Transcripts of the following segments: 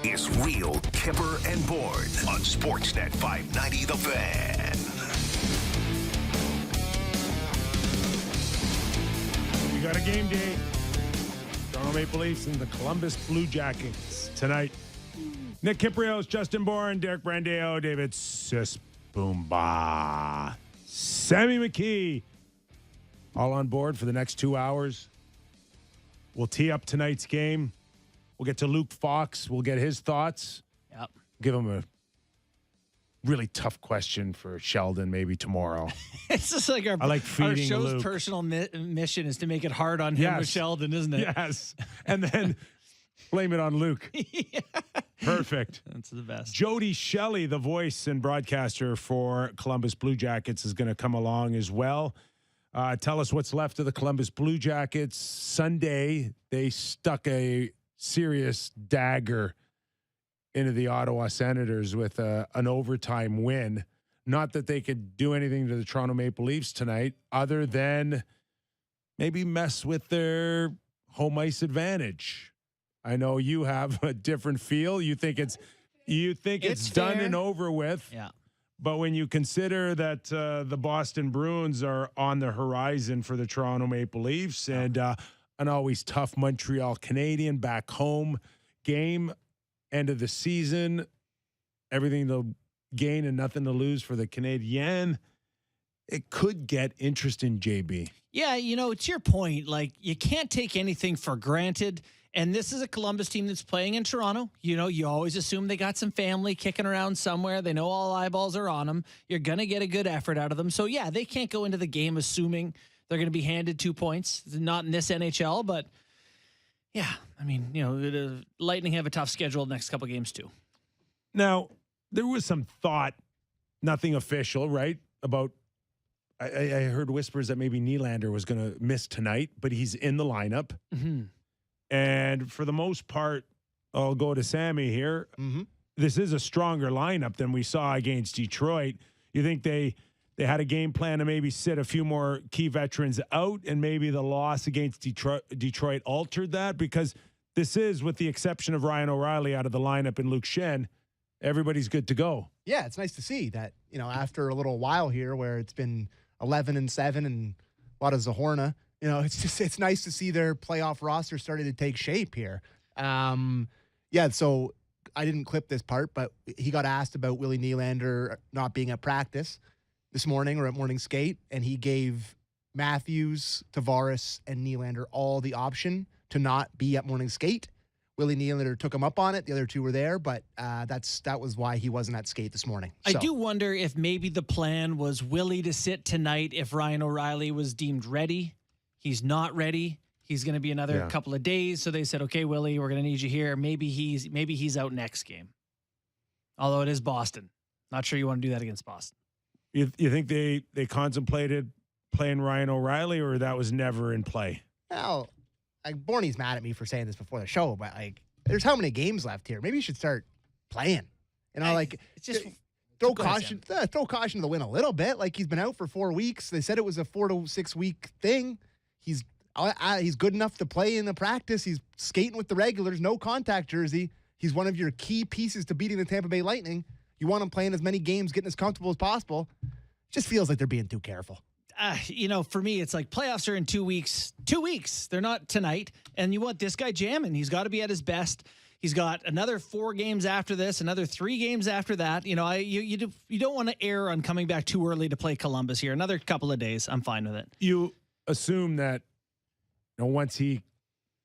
is Real Kyper and Bourne on Sportsnet 590 The Fan. We got a game day. Toronto Maple Leafs and the Columbus Blue Jackets tonight. Nick Kypreos, Justin Bourne, Derek Brandeo, David Sisboomba, Sammy McKee, all on board for the next 2 hours. We'll tee up tonight's game. We'll get to Luke Fox. We'll get his thoughts. Yep. Give him a really tough question for Sheldon maybe tomorrow. It's just like our show's Luke. personal mission is to make it hard on him with Sheldon, isn't it? Yes. And then blame it on Luke. Yeah. Perfect. That's the best. Jody Shelley, the voice and broadcaster for Columbus Blue Jackets, is going to come along as well. Tell us what's left of the Columbus Blue Jackets. Sunday, they stuck a serious dagger into the Ottawa Senators with an overtime win. Not that they could do anything to the Toronto Maple Leafs tonight other than maybe mess with their home ice advantage. I know you have a different feel. You think it's done fair. and over with. Yeah. But when you consider that the Boston Bruins are on the horizon for the Toronto Maple Leafs and an always tough Montreal Canadian back home game, end of the season, everything to gain and nothing to lose for the Canadiens, it could get interesting, JB. Yeah, it's your point. Like, you can't take anything for granted. And this is a Columbus team that's playing in Toronto. You always assume they got some family kicking around somewhere. They know all eyeballs are on them. You're going to get a good effort out of them. So, yeah, they can't go into the game assuming they're going to be handed 2 points. Not in this NHL, but, yeah, I mean, the Lightning have a tough schedule the next couple games, too. Now, there was some thought, nothing official, right, about I heard whispers that maybe Nylander was going to miss tonight, but he's in the lineup. Mm-hmm. And for the most part, I'll go to Sammy here. Mm-hmm. This is a stronger lineup than we saw against Detroit. You think they had a game plan to maybe sit a few more key veterans out, and maybe the loss against Detroit altered that? Because this is, with the exception of Ryan O'Reilly out of the lineup and Luke Schenn, everybody's good to go. Yeah, it's nice to see that, after a little while here where it's been 11-7 and a lot of Zahorna, it's nice to see their playoff roster starting to take shape here. So I didn't clip this part, but he got asked about Willie Nylander not being at practice this morning or at morning skate, and he gave Matthews, Tavares, and Nylander all the option to not be at morning skate. Willie Nylander took him up on it. The other two were there, but that was why he wasn't at skate this morning. I do wonder if maybe the plan was Willie to sit tonight if Ryan O'Reilly was deemed ready. He's not ready. He's going to be another couple of days. So they said, okay, Willie, we're going to need you here. Maybe he's out next game. Although it is Boston. Not sure you want to do that against Boston. You think they contemplated playing Ryan O'Reilly, or that was never in play? Well, Borny's mad at me for saying this before the show, but there's how many games left here? Maybe you should start playing. It's just throw caution to the wind a little bit. Like, he's been out for 4 weeks. They said it was a 4 to 6 week thing. He's good enough to play in the practice. He's skating with the regulars, no contact jersey. He's one of your key pieces to beating the Tampa Bay Lightning. You want him playing as many games, getting as comfortable as possible. Just feels like they're being too careful. For me, it's like playoffs are in 2 weeks. 2 weeks. They're not tonight. And you want this guy jamming. He's got to be at his best. He's got another 4 games after this, another 3 games after that. You don't want to err on coming back too early to play Columbus here. Another couple of days. I'm fine with it. You assume that once he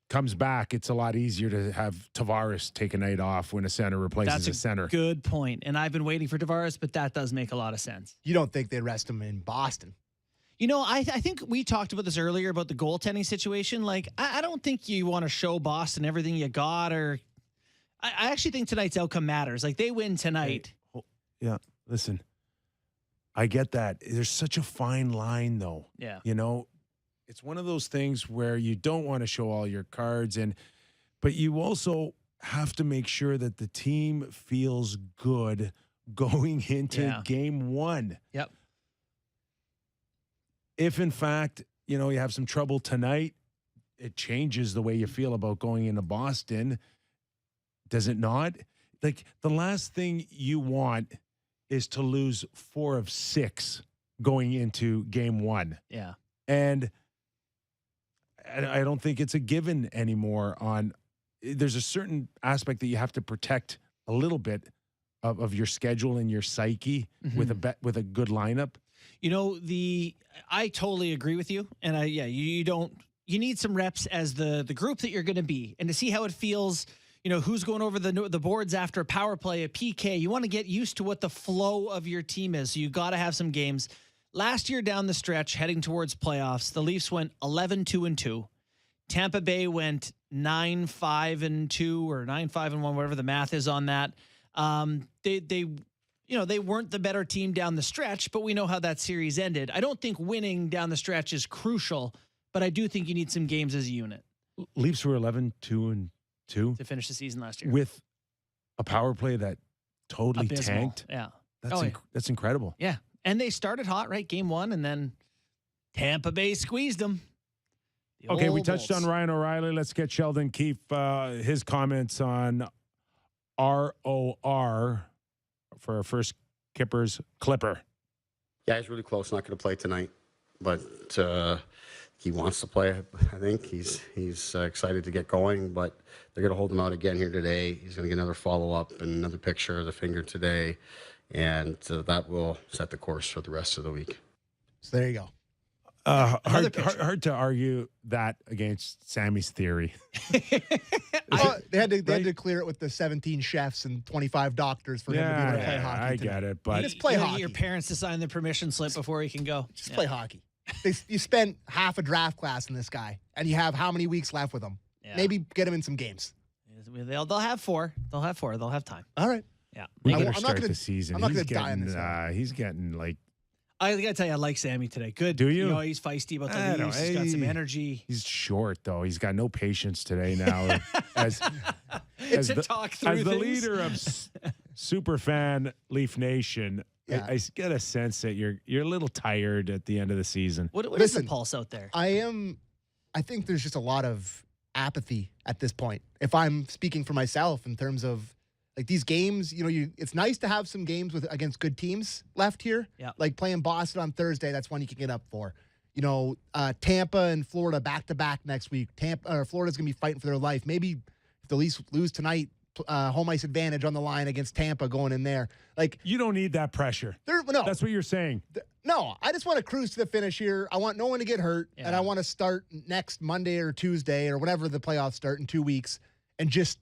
comes back, it's a lot easier to have Tavares take a night off when a center replaces a center. Good point. And I've been waiting for Tavares, but that does make a lot of sense. You don't think they'd rest him in Boston? I think we talked about this earlier about the goaltending situation. Like, I don't think you want to show Boston everything you got, or I actually think tonight's outcome matters. Like, they win tonight. Yeah, listen, I get that. There's such a fine line, though. Yeah. It's one of those things where you don't want to show all your cards, but you also have to make sure that the team feels good going into game one. Yep. If, in fact, you have some trouble tonight, it changes the way you feel about going into Boston. Does it not? Like, the last thing you want is to lose 4 of 6 going into game 1. Yeah. And I don't think it's a given anymore. There's a certain aspect that you have to protect a little bit of your schedule and your psyche with a good lineup. You know, I totally agree with you. And you need some reps as the group that you're going to be, and to see how it feels. You know, who's going over the boards after a power play, a PK. You want to get used to what the flow of your team is. So you got to have some games. Last year down the stretch, heading towards playoffs, the Leafs went 11-2-2. Tampa Bay went 9-5-2 or 9-5-1, whatever the math is on that. They weren't the better team down the stretch, but we know how that series ended. I don't think winning down the stretch is crucial, but I do think you need some games as a unit. Leafs were 11-2-2 to finish the season last year with a power play that totally abysmal. tanked. Yeah, that's incredible. Yeah, and they started hot, right? Game 1, and then Tampa Bay squeezed them. Okay, we touched on Ryan O'Reilly. Let's get Sheldon Keefe, his comments on ROR for our first Kyper's Clipper. Yeah, he's really close. Not going to play tonight, but he wants to play. I think he's excited to get going, but they're going to hold him out again here today. He's going to get another follow-up and another picture of the finger today, and that will set the course for the rest of the week. So there you go. Hard to argue that against Sammy's theory. They had to clear it with the 17 chefs and 25 doctors for him to be able to play hockey. I tonight. get it, but just play hockey. Get your parents to sign the permission slip before he can go. Just play hockey. You spent half a draft class in this guy, and you have how many weeks left with him? Yeah. Maybe get him in some games. They'll have 4. They'll have time. All right. Yeah. we I'm better not start gonna- the season. I'm not He's gonna die on getting, this he's getting like. I gotta tell you, I like Sammy today. Good. Do you? He's feisty about I the don't- Leafs. He's got some hey. energy. He's short though. He's got no patience today now. as To talk through as the things. leader of super fan Leaf Nation, Yeah. I get a sense that you're a little tired at the end of the season. What is the Listen, pulse out there? I think there's just a lot of apathy at this point. If I'm speaking for myself in terms of like these games, it's nice to have some games against good teams left here. Yeah. Like playing Boston on Thursday, that's one you can get up for. Tampa and Florida back to back next week. Florida's gonna be fighting for their life. Maybe if the Leafs lose tonight, home ice advantage on the line against Tampa going in there. Like You don't need that pressure. That's what you're saying. No, I just want to cruise to the finish here. I want no one to get hurt, Yeah. and I want to start next Monday or Tuesday or whenever the playoffs start in 2 weeks, and just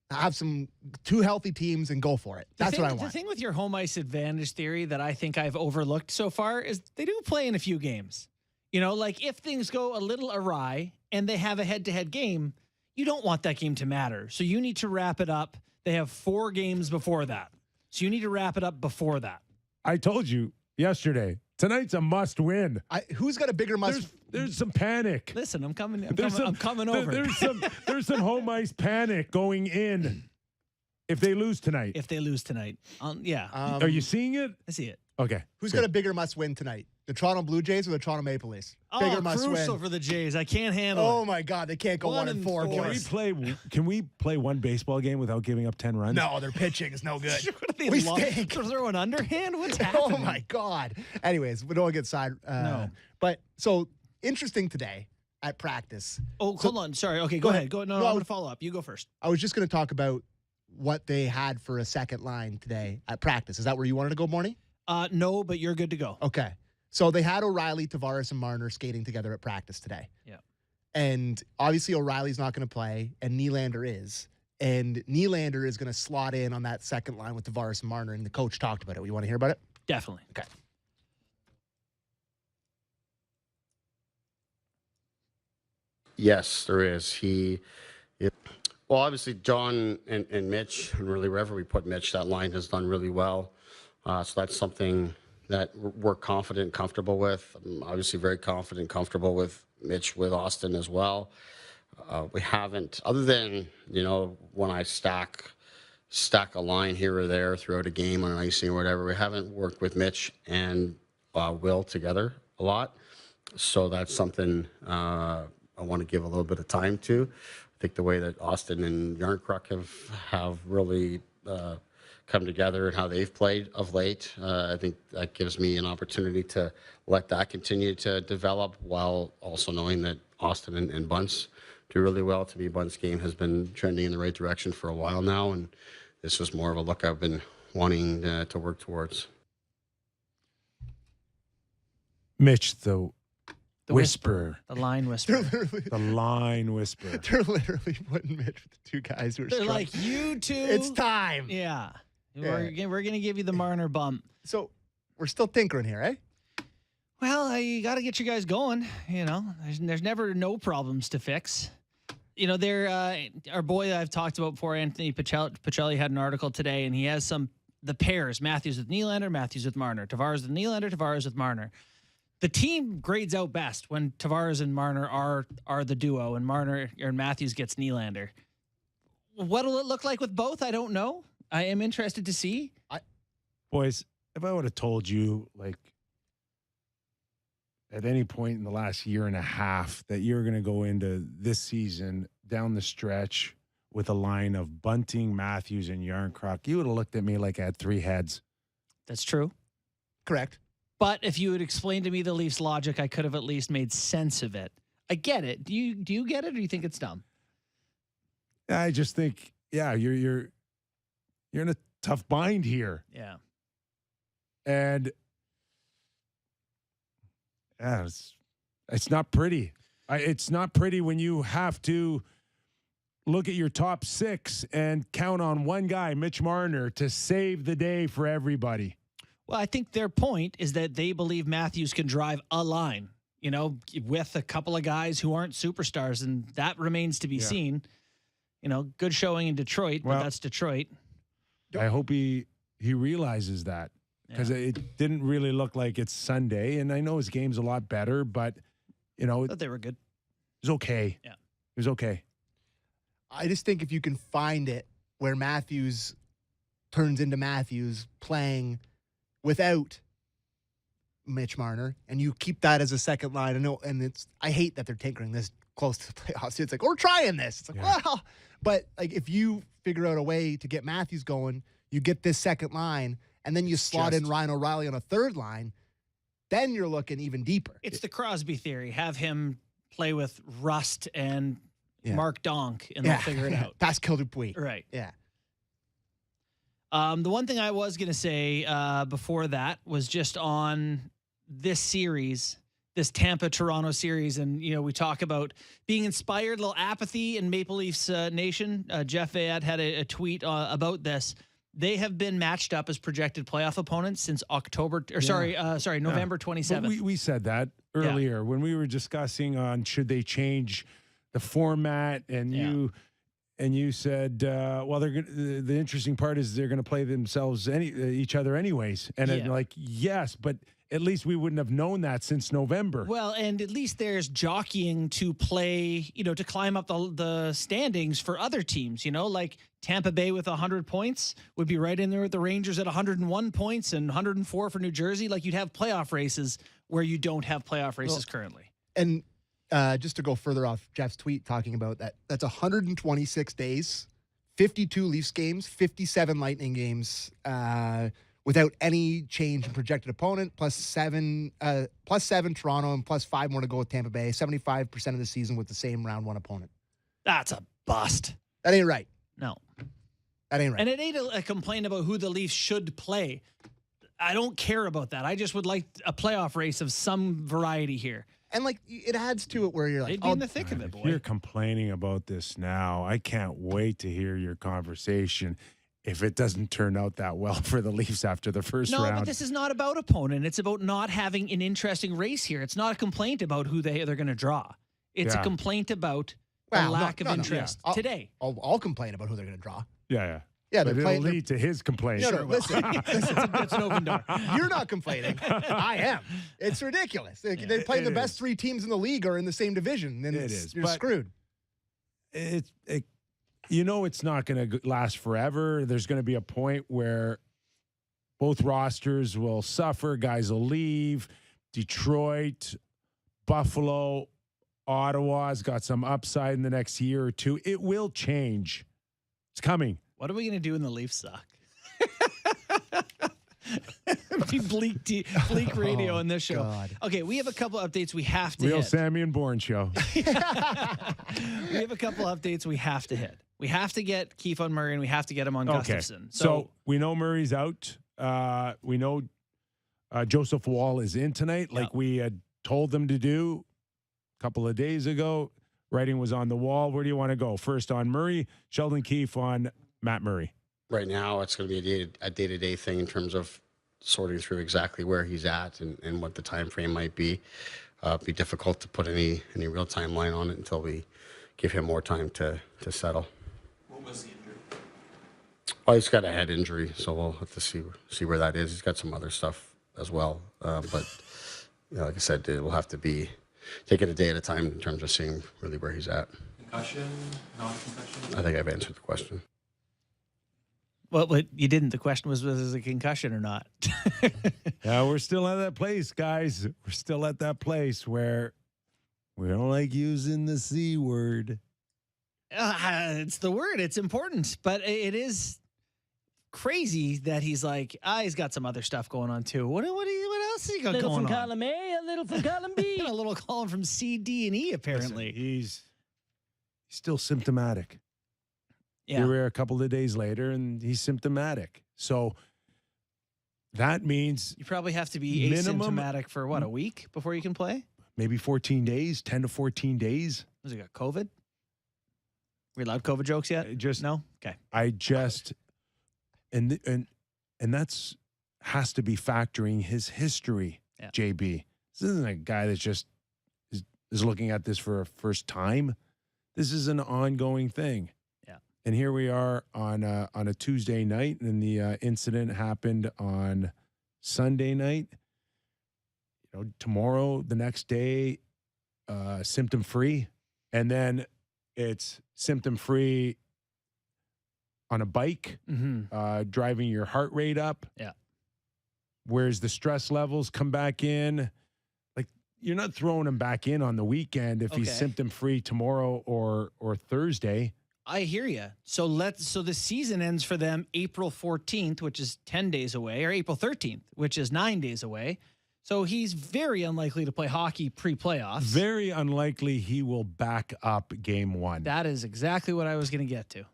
have some 2 healthy teams and go for it. That's what I The want. thing with your home ice advantage theory that I think I've overlooked so far is they do play in a few games. Like if things go a little awry and they have a head-to-head game, you don't want that game to matter. So you need to wrap it up. They have 4 games before that. So you need to wrap it up before that. I told you yesterday. Tonight's a must win. Who's got a bigger must? There's some panic. Listen, I'm coming over. There's some home ice panic going in if they lose tonight. If they lose tonight. Yeah. Are you seeing it? I see it. Okay. Who's got a bigger must win tonight? The Toronto Blue Jays or the Toronto Maple Leafs? Bigger must crucial win. for the Jays. I can't handle Oh it. my God, they can't go 1 1 and and 4. four. boys. Can we play one baseball game without giving up 10 runs? No, their pitching is no good. What are they We lo- stink. Throw an underhand? What's happening? Oh my God. Anyways, we don't get side. No. But so interesting today at practice. Oh, hold on. Sorry. Okay, go ahead. Go. No, I'm going to follow up. You go first. I was just going to talk about what they had for a second line today at practice. Is that where you wanted to go, Morning? No, but you're good to go. Okay. So they had O'Reilly, Tavares, and Marner skating together at practice today. Yeah. And obviously O'Reilly's not going to play, and Nylander is. And Nylander is going to slot in on that second line with Tavares and Marner, and the coach talked about it. You want to hear about it? Definitely. Okay. Yes, there is. Well, obviously, John and Mitch, and really wherever we put Mitch, that line has done really well. So that's something that we're confident and comfortable with. I'm obviously very confident and comfortable with Mitch, with Austin as well. We haven't, other than, when I stack a line here or there throughout a game on an icing or whatever, we haven't worked with Mitch and Will together a lot. So that's something want to give a little bit of time to. I think the way that Austin and Yarncrook have really come together and how they've played of late, I think that gives me an opportunity to let that continue to develop, while also knowing that Austin and Bunce do really well. To me, Bunce's game has been trending in the right direction for a while now, and this was more of a look I've been wanting to work towards. Mitch, the whisperer. The line whisperer. The line whisperer. They're literally putting Mitch with the two guys who are They're struggling. like, you two. It's time. Yeah. Yeah. We're going to give you the Marner bump. So we're still tinkering here, eh? Well, you got to get you guys going. You know, there's never no problems to fix. You know, our boy that I've talked about before, Anthony Pacelli, had an article today, and he has the pairs: Matthews with Nylander, Matthews with Marner, Tavares with Nylander, Tavares with Marner. The team grades out best when Tavares and Marner are the duo, and Marner or Matthews gets Nylander. What'll it look like with both? I don't know. I am interested to see. Boys, if I would have told you, like, at any point in the last year and a half that you're going to go into this season down the stretch with a line of Bunting, Matthews, and Yarncroc, you would have looked at me like I had three heads. That's true. Correct. But if you had explained to me the Leafs' logic, I could have at least made sense of it. I get it. Do you get it, or do you think it's dumb? I just think, yeah, you're in a tough bind here. Yeah. And yeah, it's not pretty. It's not pretty when you have to look at your top six and count on one guy, Mitch Marner, to save the day for everybody. Well, I think their point is that they believe Matthews can drive a line, you know, with a couple of guys who aren't superstars, and that remains to be seen. You know, good showing in Detroit, but that's Detroit. I hope he realizes that, because it didn't really look like it's Sunday, and I know his game's a lot better, but, you know, But they were good. it was okay. Yeah. It was okay. I just think if you can find it where Matthews turns into Matthews playing without Mitch Marner, and you keep that as a second line. I know, and I hate that they're tinkering this close to the playoffs. It's like, we're trying this. It's like, well, but like if you figure out a way to get Matthews going, you get this second line, and then you slot in Ryan O'Reilly on a third line, then you're looking even deeper. It's the Crosby theory. Have him play with Rust and Mark Donk, and they'll figure it out. Pascal Dupuis. Right. Yeah. The one thing I was going to say before that was just on this series, this Tampa-Toronto series. And, you know, we talk about being inspired, a little apathy in Maple Leafs Nation. Jeff Ayad had a tweet about this. They have been matched up as projected playoff opponents since November 27th. We said that earlier when we were discussing on should they change the format, and you said, well, the interesting part is they're going to play themselves each other anyways. And I'm like, yes, but at least we wouldn't have known that since November. Well, and at least there's jockeying to play, you know, to climb up the standings for other teams, you know, like Tampa Bay with 100 points would be right in there with the Rangers at 101 points and 104 for New Jersey. Like, you'd have playoff races where you don't have playoff races currently. And just to go further off Jeff's tweet talking about that, that's 126 days, 52 Leafs games, 57 Lightning games, without any change in projected opponent, plus seven Toronto, and plus 5 more to go with Tampa Bay. 75% of the season with the same round one opponent. That's a bust. That ain't right. No. That ain't right. And it ain't a complaint about who the Leafs should play. I don't care about that. I just would like a playoff race of some variety here. And, like, it adds to it where you're like, they'd be in the thick of it, boy. If you're complaining about this now, I can't wait to hear your conversation if it doesn't turn out that well for the Leafs after the first round. No, but this is not about opponent. It's about not having an interesting race here. It's not a complaint about who they're going to draw. It's a complaint about a lack of interest today. I'll complain about who they're going to draw. Yeah. Yeah, but it'll lead to his complaint. No, listen. That's an open door. You're not complaining. I am. It's ridiculous. They play the best 3 teams in the league are in the same division. Then you're screwed. You know, it's not going to last forever. There's going to be a point where both rosters will suffer. Guys will leave. Detroit, Buffalo, Ottawa's got some upside in the next year or two. It will change. It's coming. What are we going to do when the Leafs suck? Be bleak radio in this show. God. Okay, we have a couple updates we have to Real hit. Sammy and Bourne show. We have a couple updates we have to hit. We have to get Keith on Murray and we have to get him on Gustafsson. So we know Murray's out. We know Joseph Woll is in tonight, like we had told them to do a couple of days ago. Writing was on the wall. Where do you want to go? First on Murray, Sheldon Keefe on Matt Murray. Right now, it's going to be a day-to-day thing in terms of sorting through exactly where he's at and what the time frame might be. It'd be difficult to put any real timeline on it until we give him more time to settle. What was the injury? Oh, he's got a head injury, so we'll have to see where that is. He's got some other stuff as well, but like I said, it will have to be taking a day at a time in terms of seeing really where he's at. Concussion, non-concussion? I think I've answered the question. Well, you didn't. The question was it a concussion or not? Yeah, we're still at that place, guys. We're still at that place where we don't like using the C word. It's the word. It's important. But it is crazy that he's like, he's got some other stuff going on too. What else has he got Little going from on? column A, a little from column B. A little column from C, D, and E, apparently. Listen, he's still symptomatic. Yeah. Here we are a couple of days later, and he's symptomatic. So that means You probably have to be Minimum- asymptomatic for, a week before you can play? maybe 14 days, 10 to 14 days. Was he got COVID? We allowed COVID jokes yet? No? Okay. I just and that's has to be factoring his history, Yeah. JB. This isn't a guy that just is looking at this for a first time. This is an ongoing thing. Yeah. And here we are on a Tuesday night, and the incident happened on Sunday night. You know, tomorrow, the next day, symptom free, and then it's symptom free on a bike, driving your heart rate up. Yeah. Whereas the stress levels come back in. Like, you're not throwing him back in on the weekend if he's Okay. symptom free tomorrow or Thursday. I hear you. So the season ends for them April 14th, which is 10 days away, or April 13th, which is 9 days away. So he's very unlikely to play hockey pre-playoffs. Very unlikely he will back up game one. That is exactly what I was going to get to.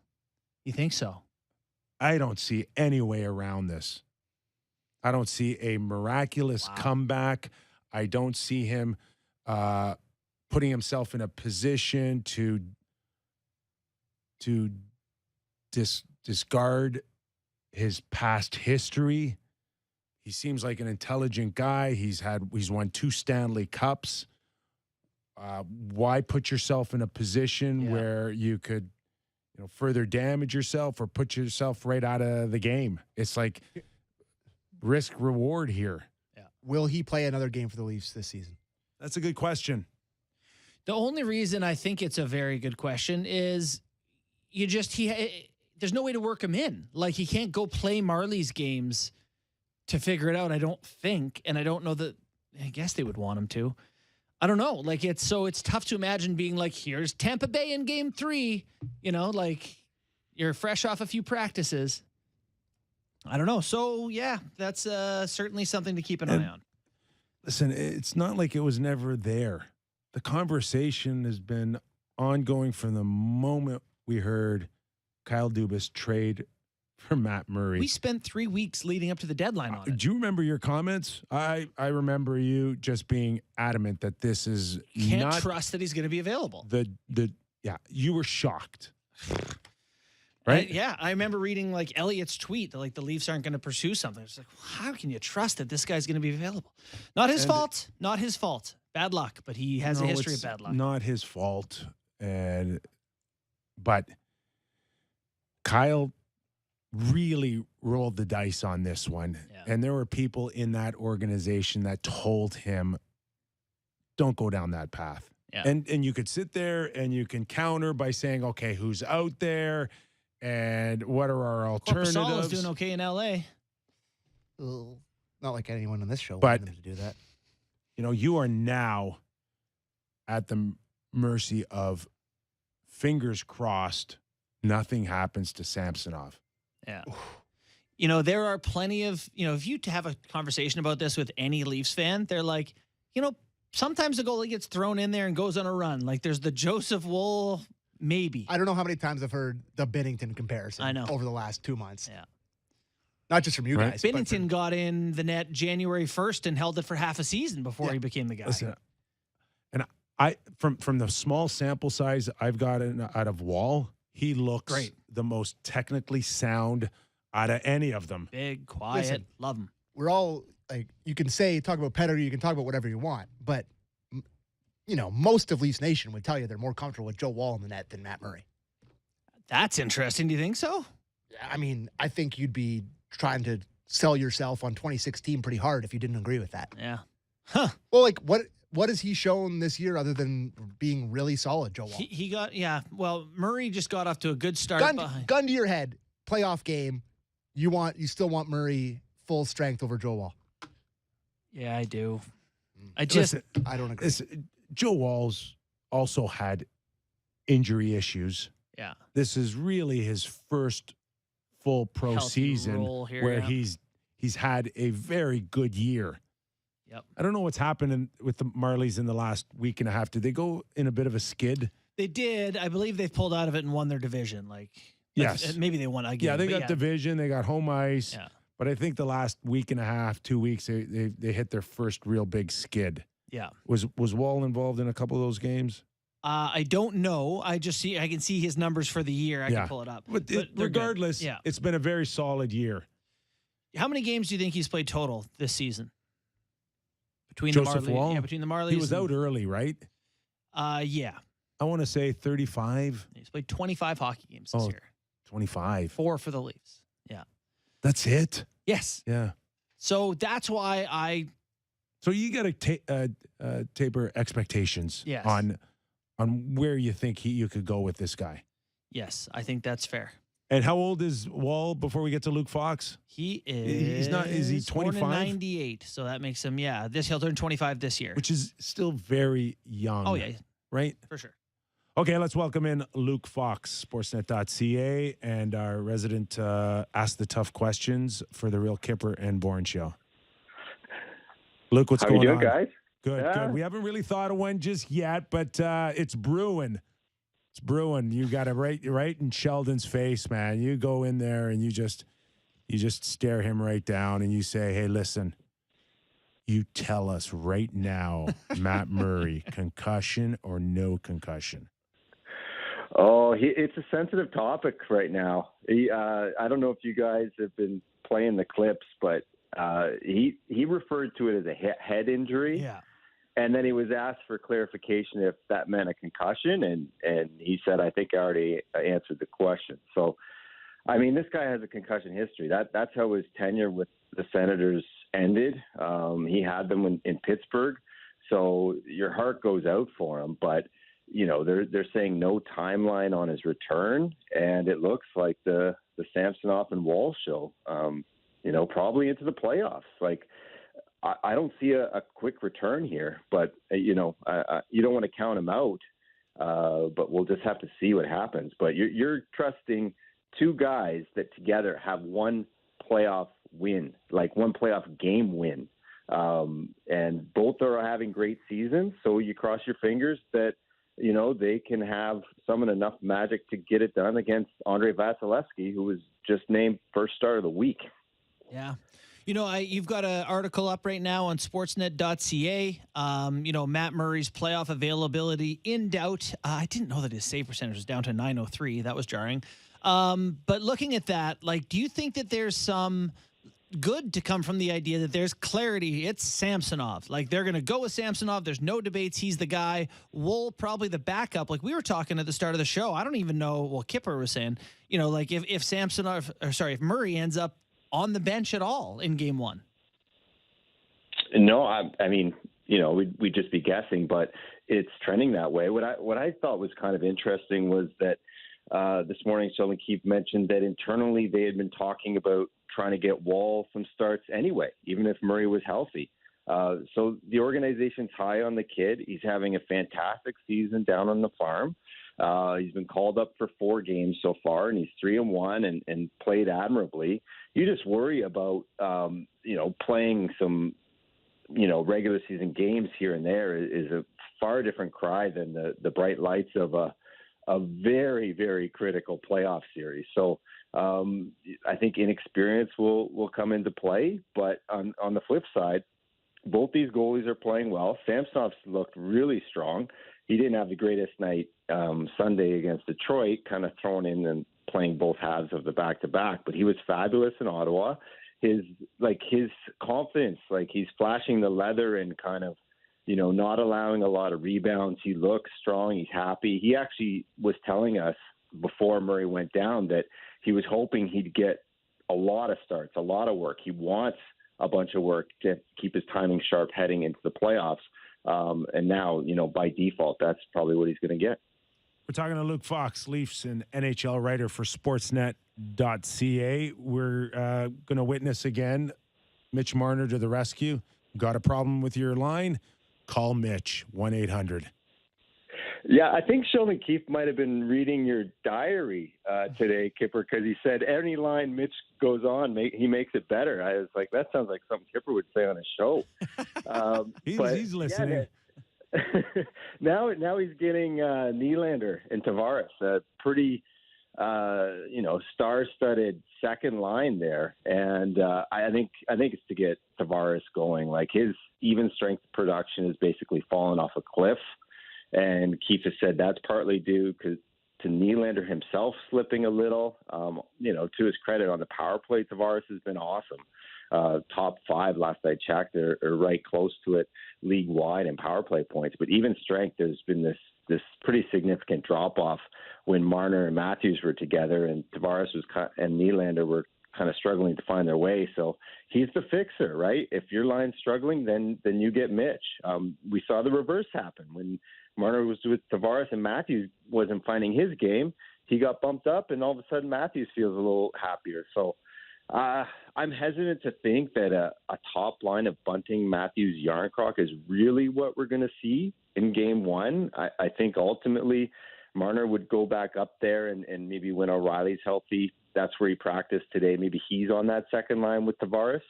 You think so? I don't see any way around this. I don't see a miraculous comeback. I don't see him putting himself in a position to discard his past history. He seems like an intelligent guy. He's won 2 Stanley Cups. Why put yourself in a position where you could, further damage yourself or put yourself right out of the game? It's like risk reward here. Yeah. Will he play another game for the Leafs this season? That's a good question. The only reason I think it's a very good question is there's no way to work him in. Like, he can't go play Marley's games to figure it out, I don't think. And I don't know that, I guess they would want him to. I don't know. Like, it's tough to imagine being like, here's Tampa Bay in game 3, like you're fresh off a few practices. I don't know. So yeah, that's certainly something to keep an eye on. Listen, it's not like it was never there. The conversation has been ongoing from the moment we heard Kyle Dubas trade for Matt Murray. We spent 3 weeks leading up to the deadline on it. Do you remember your comments? I remember you just being adamant that this is Can't not trust that he's going to be available. You were shocked. Right? I remember reading like Elliott's tweet that like the Leafs aren't going to pursue something. It's like, how can you trust that this guy's going to be available? Not his fault. Not his fault. Bad luck, but he has a history of it's bad luck. Not his fault. But Kyle really rolled the dice on this one. Yeah. And there were people in that organization that told him, don't go down that path. Yeah. And you could sit there and you can counter by saying, okay, who's out there and what are our alternatives? Corpusala's doing okay in L.A. Not like anyone on this show But- wanted them to do that. You are now at the mercy of fingers crossed nothing happens to Samsonov. Yeah. There are plenty of, if you have a conversation about this with any Leafs fan, they're like, sometimes the goalie gets thrown in there and goes on a run. Like there's the Joseph Woll, maybe. I don't know how many times I've heard the Binnington comparison over the last 2 months. Yeah. Not just from you guys. Binnington got in the net January 1st and held it for half a season before he became the guy. Listen, and I from the small sample size I've gotten out of Woll, he looks great, the most technically sound out of any of them. Big, quiet, love him. We're all like, you can talk about pedigree, you can talk about whatever you want, but most of Leafs Nation would tell you they're more comfortable with Joe Woll in the net than Matt Murray. That's interesting. Do you think so? I mean, I think you'd be trying to sell yourself on 2016 pretty hard if you didn't agree with that. Yeah. Huh. Well, like what has he shown this year other than being really solid, Joe Woll? He got, well, Murray just got off to a good start. Gun to your head, playoff game. You still want Murray full strength over Joe Woll? Yeah, I do. I don't agree. Joe Woll's also had injury issues. Yeah. This is really his first full pro Healthy season here, where he's had a very good year. Yep. I don't know what's happened with the Marlies in the last week and a half. Did they go in a bit of a skid? They did. I believe they've pulled out of it and won their division. Yes. Maybe they won again. Yeah, they got division. They got home ice. Yeah. But I think the last week and a half, 2 weeks, they hit their first real big skid. Yeah. Was Woll involved in a couple of those games? I don't know. I can see his numbers for the year. I can pull it up. But regardless, it's been a very solid year. How many games do you think he's played total this season? Between Joseph the Marlies, Woll? yeah, between the Marlies. He was out early, right? Yeah. I want to say 35. He's played 25 hockey games this year. 25. 4 for the Leafs. Yeah. That's it? Yes. Yeah. So that's why So you got to taper expectations Yes. on where you think you could go with this guy. Yes, I think that's fair. And how old is Woll before we get to Luke Fox? He is. He's not. Is he 25? 98. So that makes him. Yeah. He'll turn 25 this year. Which is still very young. Oh yeah, right. For sure. Okay, let's welcome in Luke Fox, Sportsnet.ca, and our resident Ask the Tough Questions for the Real Kyper and Bourne show. Luke, what's going on? How you doing, guys? Good. We haven't really thought of one just yet, but it's brewing. It's brewing. You got it right in Sheldon's face, man. You go in there and you just stare him right down and you say, "Hey, listen. You tell us right now, Matt Murray, concussion or no concussion?" Oh, it's a sensitive topic right now. I don't know if you guys have been playing the clips, but he referred to it as a head injury. Yeah. And then he was asked for clarification if that meant a concussion, and he said, "I think I already answered the question." So, I mean, this guy has a concussion history. That's how his tenure with the Senators ended. He had them in Pittsburgh, so your heart goes out for him. But they're saying no timeline on his return, and it looks like the Samsonov and Woll show. Probably into the playoffs. Like, I don't see a quick return here, but you don't want to count him out. But we'll just have to see what happens. But you're trusting two guys that together have one playoff win, like one playoff game win, and both are having great seasons. So you cross your fingers that they can have enough magic to get it done against Andrei Vasilevsky, who was just named first star of the week. Yeah. You've got an article up right now on sportsnet.ca. Matt Murray's playoff availability in doubt. I didn't know that his save percentage was down to .903. That was jarring. But looking at that, do you think that there's some good to come from the idea that there's clarity? It's Samsonov. They're going to go with Samsonov. There's no debates. He's the guy. Woll probably the backup. We were talking at the start of the show. I don't even know. Well, Kyper was saying, if Samsonov, if Murray ends up on the bench at all in game one. No, I mean, we'd just be guessing, but it's trending that way. What I thought was kind of interesting was that this morning, Sheldon Keefe mentioned that internally they had been talking about trying to get Woll some starts anyway, even if Murray was healthy. So the organization's high on the kid. He's having a fantastic season down on the farm. He's been called up for 4 games so far, and he's 3-1 and played admirably. You just worry about, playing some, regular season games here and there is a far different cry than the bright lights of a very, very critical playoff series. So I think inexperience will come into play. But on the flip side, both these goalies are playing well. Samsonov's looked really strong. He didn't have the greatest night Sunday against Detroit, kind of thrown in and playing both halves of the back-to-back, but he was fabulous in Ottawa. His confidence, he's flashing the leather and kind of, not allowing a lot of rebounds. He looks strong. He's happy. He actually was telling us before Murray went down that he was hoping he'd get a lot of starts, a lot of work. He wants a bunch of work to keep his timing sharp heading into the playoffs. And now, by default, that's probably what he's going to get. We're talking to Luke Fox, Leafs and NHL writer for Sportsnet.ca. We're going to witness again Mitch Marner to the rescue. Got a problem with your line? Call Mitch, 1-800. Yeah, I think Sheldon Keefe might have been reading your diary today, Kyper, because he said any line Mitch goes on, he makes it better. I was like, that sounds like something Kyper would say on a show. He's listening. Yeah, now he's getting Nylander and Tavares, a pretty star-studded second line there, and I think it's to get Tavares going. Like, his even strength production has basically fallen off a cliff. And Keefe has said that's partly due to Nylander himself slipping a little. To his credit, on the power play, Tavares has been awesome. Top 5 last I checked, are right close to it league-wide in power play points. But even strength, there's been this pretty significant drop-off when Marner and Matthews were together, and Tavares and Nylander were kind of struggling to find their way. So he's the fixer, right? If your line's struggling, then you get Mitch. We saw the reverse happen when Marner was with Tavares and Matthews wasn't finding his game. He got bumped up, and all of a sudden Matthews feels a little happier. So I'm hesitant to think that a top line of Bunting, Matthews, Yarncroc is really what we're going to see in Game 1. I think ultimately Marner would go back up there, and maybe when O'Reilly's healthy, that's where he practiced today. Maybe he's on that second line with Tavares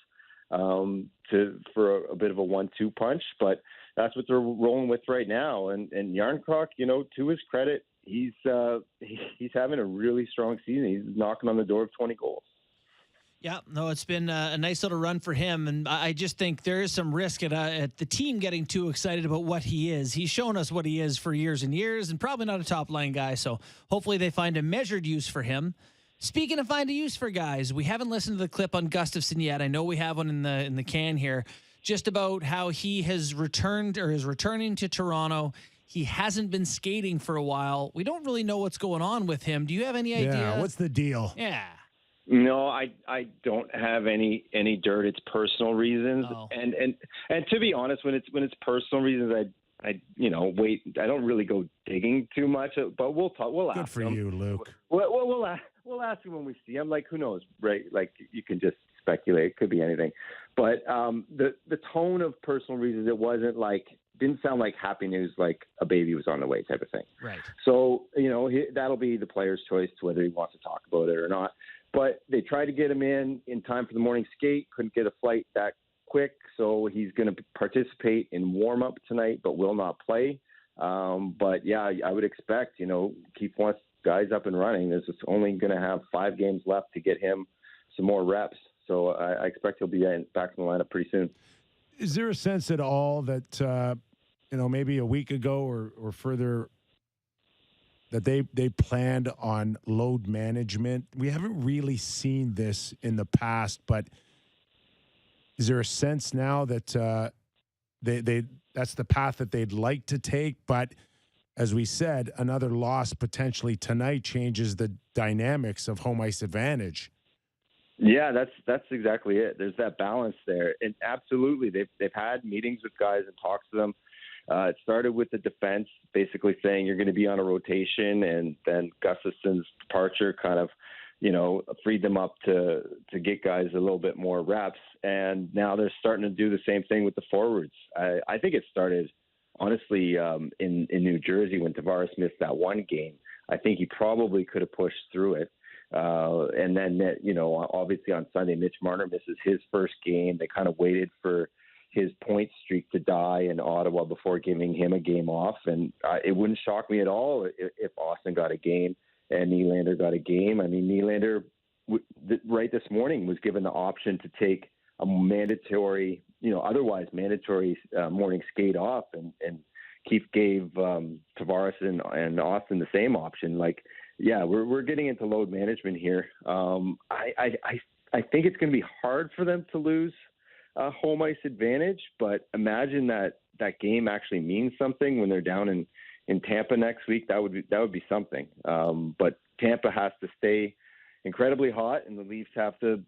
for a bit of a 1-2 punch. But that's what they're rolling with right now. And Yarncroc, to his credit, he's having a really strong season. He's knocking on the door of 20 goals. Yeah, no, it's been a nice little run for him, and I just think there is some risk at the team getting too excited about what he is. He's shown us what he is for years and years, and probably not a top-line guy, so hopefully they find a measured use for him. Speaking of find a use for guys, we haven't listened to the clip on Gustafsson yet. I know we have one in the can here, just about how he has returned or is returning to Toronto. He hasn't been skating for a while. We don't really know what's going on with him. Do you have any idea? Yeah, what's the deal? Yeah. No, I don't have any dirt. It's personal reasons, and to be honest, when it's personal reasons, I wait. I don't really go digging too much, but we'll talk. We'll ask. Good for him. you, Luke. We'll ask him when we see him. Like, who knows, right? Like, you can just speculate. It could be anything, but the tone of personal reasons, it didn't sound like happy news, like a baby was on the way type of thing. Right. So that'll be the player's choice to whether he wants to talk about it or not. But they tried to get him in time for the morning skate, couldn't get a flight that quick, so he's going to participate in warm-up tonight but will not play. But, yeah, I would expect, Keefe wants guys up and running. There's only going to have 5 games left to get him some more reps. So I expect he'll be back in the lineup pretty soon. Is there a sense at all that, maybe a week ago or further – that they planned on load management? We haven't really seen this in the past, but is there a sense now that that's the path that they'd like to take? But as we said, another loss potentially tonight changes the dynamics of home ice advantage. Yeah, that's exactly it. There's that balance there, and absolutely, they've had meetings with guys and talks to them. It started with the defense basically saying you're going to be on a rotation, and then Gustafsson's departure kind of freed them up to get guys a little bit more reps. And now they're starting to do the same thing with the forwards. I think it started, honestly, in New Jersey when Tavares missed that one game. I think he probably could have pushed through it. And then, obviously on Sunday, Mitch Marner misses his first game. They kind of waited for his point streak to die in Ottawa before giving him a game off. And it wouldn't shock me at all if Austin got a game and Nylander got a game. I mean, Nylander right this morning was given the option to take a mandatory, otherwise mandatory morning skate off, and Keefe gave Tavares and Austin the same option. Like, yeah, we're getting into load management here. I think it's going to be hard for them to lose home ice advantage, but imagine that game actually means something when they're down in Tampa next week. That would be something. But Tampa has to stay incredibly hot, and the Leafs have to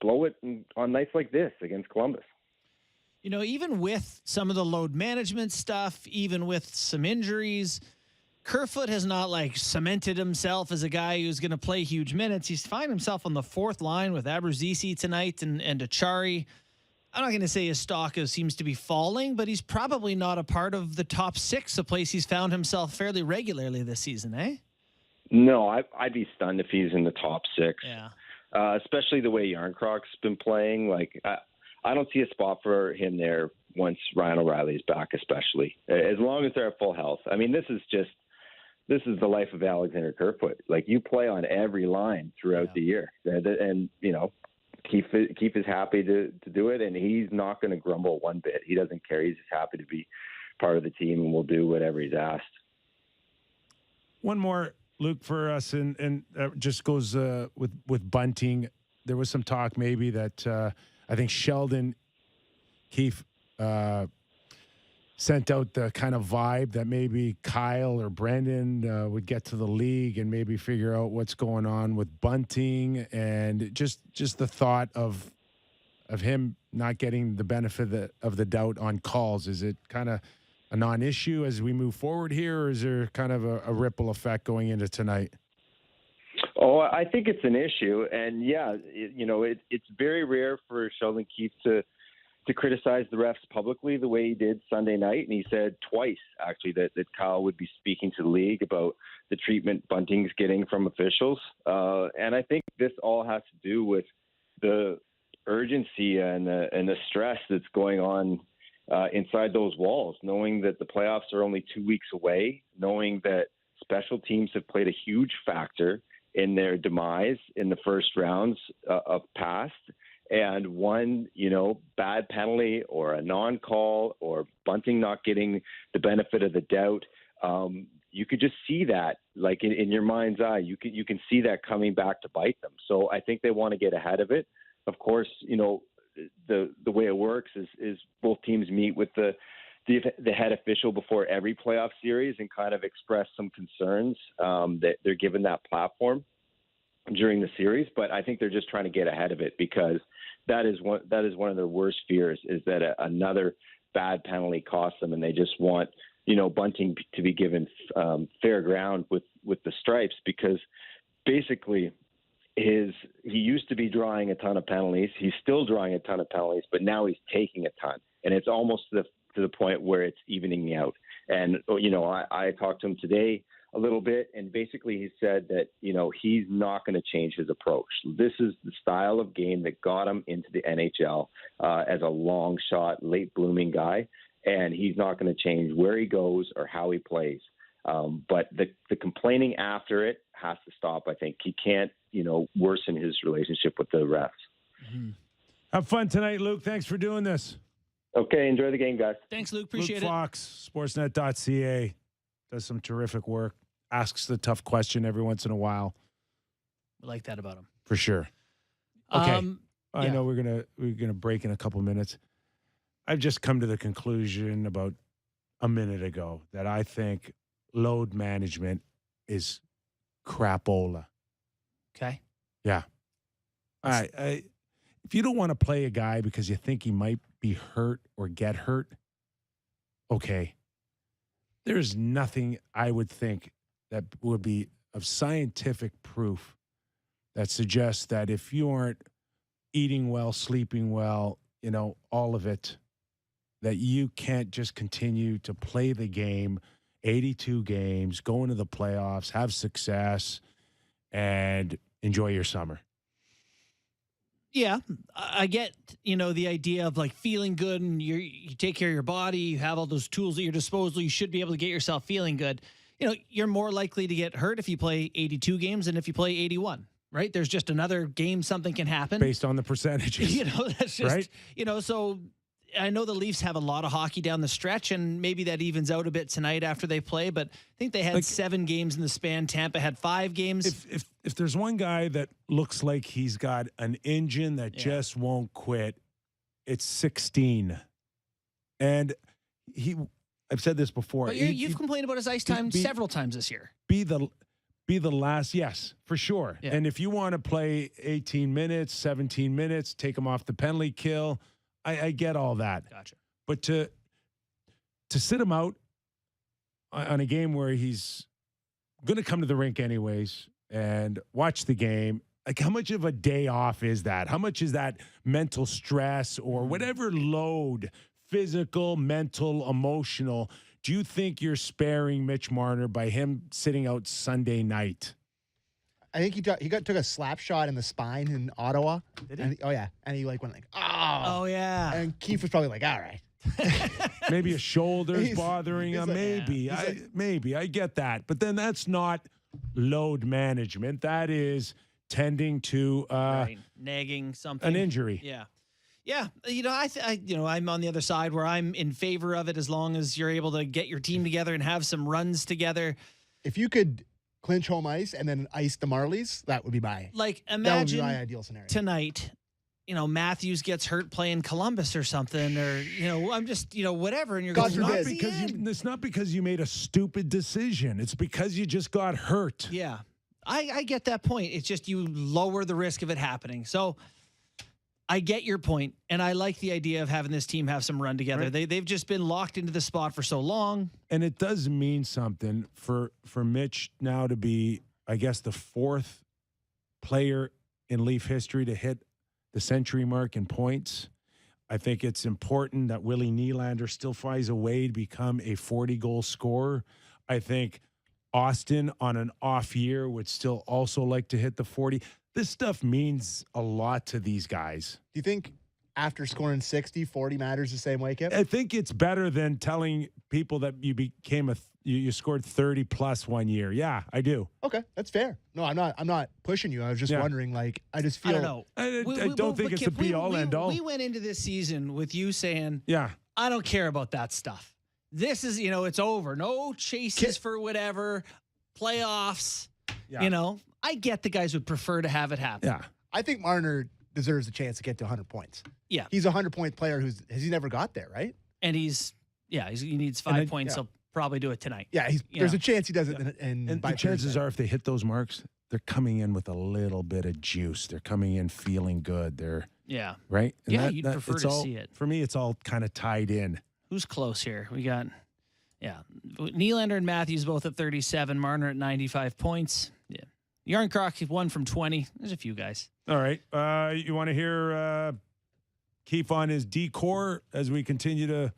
blow it on nights like this against Columbus. Even with some of the load management stuff, even with some injuries, Kerfoot has not cemented himself as a guy who's going to play huge minutes. He's finding himself on the fourth line with Abruzzese tonight and Achari. I'm not going to say his stock seems to be falling, but he's probably not a part of the top six, a place he's found himself fairly regularly this season, eh? No, I'd be stunned if he's in the top six. Yeah. Especially the way Yarncrocs been playing. I don't see a spot for him there once Ryan O'Reilly's back, especially as long as they're at full health. I mean, this is the life of Alexander Kerfoot. You play on every line throughout the year, and Keefe is happy to do it, and he's not going to grumble one bit. He doesn't care. He's just happy to be part of the team, and will do whatever he's asked. One more, Luke, for us, and just goes with Bunting. There was some talk maybe that I think Sheldon Keefe sent out the kind of vibe that maybe Kyle or Brendan would get to the league and maybe figure out what's going on with Bunting, and just the thought of him not getting the benefit of the doubt on calls. Is it kind of a non-issue as we move forward here, or is there kind of a ripple effect going into tonight? Oh, I think it's an issue, and yeah, it's very rare for Sheldon Keefe to criticize the refs publicly the way he did Sunday night. And he said twice, actually, that Kyle would be speaking to the league about the treatment Bunting's getting from officials. And I think this all has to do with the urgency and the stress that's going on inside those walls, knowing that the playoffs are only 2 weeks away, knowing that special teams have played a huge factor in their demise in the first rounds of past. And one, bad penalty or a non-call or Bunting not getting the benefit of the doubt, you could just see that, in your mind's eye. You can see that coming back to bite them. So I think they want to get ahead of it. Of course, the way it works is both teams meet with the head official before every playoff series and kind of express some concerns that they're given that platform during the series. But I think they're just trying to get ahead of it, because that is one of their worst fears, is that another bad penalty costs them, and they just want Bunting to be given fair ground with the stripes, because basically he used to be drawing a ton of penalties. He's still drawing a ton of penalties, but now he's taking a ton, and it's almost to the point where it's evening out. And I talked to him today a little bit, and basically he said that he's not going to change his approach. This is the style of game that got him into the NHL as a long shot, late blooming guy, and he's not going to change where he goes or how he plays. But the complaining after it has to stop. I think he can't worsen his relationship with the refs. Mm-hmm. Have fun tonight, Luke. Thanks for doing this. Okay, enjoy the game, guys. Thanks, Luke. Appreciate Luke it. Fox, Sportsnet.ca, does some terrific work. Asks the tough question every once in a while. We like that about him. For sure. Okay. I yeah. know we're gonna break in a couple minutes. I've just come to the conclusion about a minute ago that I think load management is crapola. Okay. Yeah. All right. If you don't want to play a guy because you think he might be hurt or get hurt, okay. There's nothing I would think that would be of scientific proof that suggests that if you aren't eating well, sleeping well, all of it, that you can't just continue to play the game, 82 games, go into the playoffs, have success, and enjoy your summer. Yeah, I get, the idea of like feeling good and you take care of your body, you have all those tools at your disposal, you should be able to get yourself feeling good. You're more likely to get hurt if you play 82 games than if you play 81, right? There's just another game, something can happen. Based on the percentages. That's just, right? So I know the Leafs have a lot of hockey down the stretch, and maybe that evens out a bit tonight after they play, but I think they had 7 games in the span. Tampa had 5 games. If there's one guy that looks like he's got an engine that just won't quit, it's 16. And I've said this before. But you've complained about his ice time several times this year. Be the last, yes, for sure. Yeah. And if you want to play 18 minutes, 17 minutes, take him off the penalty kill, I get all that. Gotcha. But to sit him out on a game where he's going to come to the rink anyways and watch the game, like how much of a day off is that? How much is that mental stress or whatever load, physical, mental, emotional, do you think you're sparing Mitch Marner by him sitting out Sunday night? I think he took a slap shot in the spine in Ottawa. Did he? And he went like, oh yeah. And Keith was probably like, all right. Maybe a shoulder's bothering him. Like, maybe I get that, but then that's not load management. That is tending to nagging something, an injury. Yeah. I'm on the other side where I'm in favor of it as long as you're able to get your team together and have some runs together. If you could clinch home ice and then ice the Marlies, that would be my imagine my ideal scenario. Tonight, Matthews gets hurt playing Columbus or something, or I'm just whatever, and you're God going, forbid. It's not because you made a stupid decision. It's because you just got hurt. Yeah, I get that point. It's just you lower the risk of it happening. So I get your point, and I like the idea of having this team have some run together. Right. They've just been locked into the spot for so long. And it does mean something for Mitch now to be, I guess, the 4th player in Leaf history to hit the century mark in points. I think it's important that Willie Nylander still finds a way to become a 40-goal scorer. I think Austin on an off year would still also like to hit the 40. This stuff means a lot to these guys. Do you think after scoring 60, 40 matters the same way, Kip? I think it's better than telling people that you became you scored 30 plus one year. Yeah, I do. Okay, that's fair. No, I'm not pushing you. I was just wondering, I just feel. I don't know. I don't think it's the be all end all. We went into this season with you saying, yeah, I don't care about that stuff. This is, it's over. No chases for whatever, playoffs, I get the guys would prefer to have it happen. Yeah. I think Marner deserves a chance to get to 100 points. Yeah. He's a 100-point player has he never got there, right? And he needs 5 points. He'll probably do it tonight. Yeah, there's a chance he does it. And the chances are if they hit those marks, they're coming in with a little bit of juice. They're coming in feeling good. They're right? And you'd prefer to see it. For me, it's all kind of tied in. Who's close here? We got, Nylander and Matthews both at 37, Marner at 95 points. Yeah. Yarncroc 1 from 20. There's a few guys. All right. You want to hear Keith on his decor as we continue to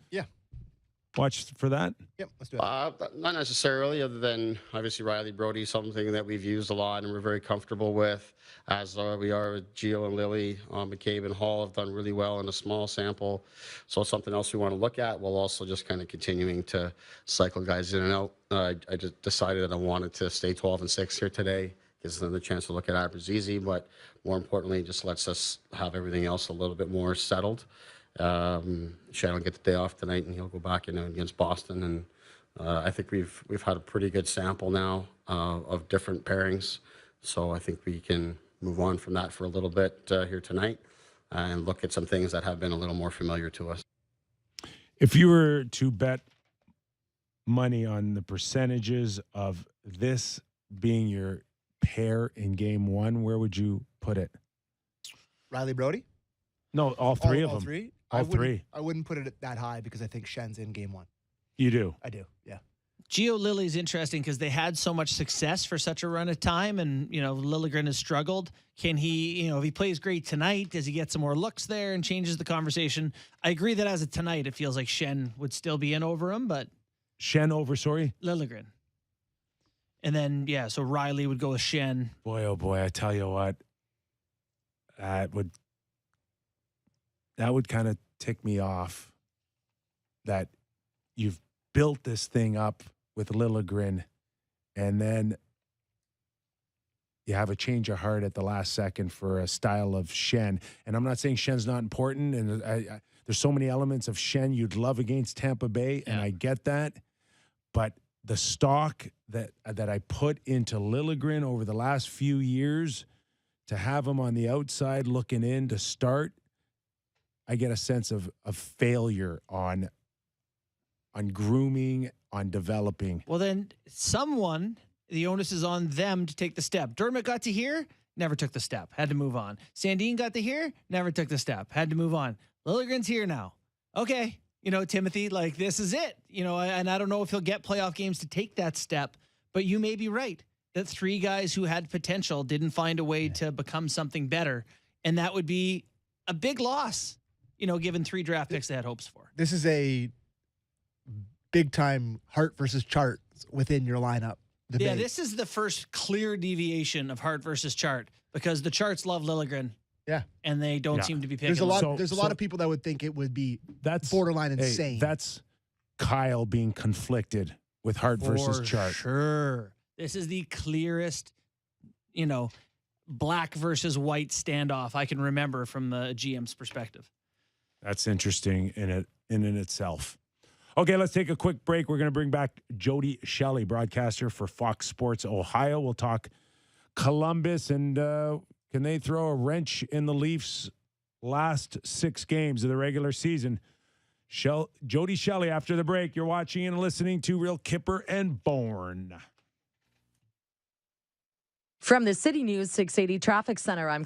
watch for that? Yep, let's do it. Not necessarily, other than obviously Riley Brody, something that we've used a lot and we're very comfortable with, as we are with Gio and Lily. McCabe and Hall have done really well in a small sample. So something else we want to look at. We'll also just kind of continuing to cycle guys in and out. I just decided that I wanted to stay 12-6 here today. Gives them the chance to look at average easy, but more importantly, just lets us have everything else a little bit more settled. Shannon will get the day off tonight, and he'll go back in against Boston. And I think we've had a pretty good sample now of different pairings, so I think we can move on from that for a little bit here tonight and look at some things that have been a little more familiar to us. If you were to bet money on the percentages of this being your pair in game 1, where would you put it? Riley Brody? No, all three of them. All three? All three. I wouldn't put it that high because I think Shen's in game 1. You do? I do, yeah. Gio Lily's interesting because they had so much success for such a run of time, and Liljegren has struggled. Can he, if he plays great tonight, does he get some more looks there and changes the conversation? I agree that as of tonight, it feels like Schenn would still be in over him, but Schenn over, sorry? Liljegren. And then, so Riley would go with Schenn. Boy, oh boy, I tell you what, that would kind of tick me off that you've built this thing up with Liljegren, and then you have a change of heart at the last second for a style of Schenn. And I'm not saying Schenn's not important, and there's so many elements of Schenn you'd love against Tampa Bay, and I get that. But the stock that I put into Liljegren over the last few years, to have him on the outside looking in to start, I get a sense of failure on grooming, on developing. Well, then the onus is on them to take the step. Dermott got to here, never took the step, had to move on. Sandin got to here, never took the step, had to move on. Liljegren's here now. Okay, Timothy, like, this is it. And I don't know if he'll get playoff games to take that step, but you may be right that 3 guys who had potential didn't find a way to become something better, and that would be a big loss, given 3 draft picks they had hopes for. This is a big-time Hart versus Chart within your lineup debate. Yeah, this is the first clear deviation of Hart versus Chart, because the Charts love Liljegren. Yeah. And they don't seem to be picking. There's a lot of people that would think it would be borderline insane. That's Kyle being conflicted with Hart versus Chart. Sure. This is the clearest, black versus white standoff I can remember from the GM's perspective. That's interesting in itself. Okay, let's take a quick break. We're going to bring back Jody Shelley, broadcaster for Fox Sports Ohio. We'll talk Columbus, and can they throw a wrench in the Leafs' last 6 games of the regular season? Jody Shelley after the break. You're watching and listening to Real Kyper and Bourne. From the City News 680 Traffic Center, I'm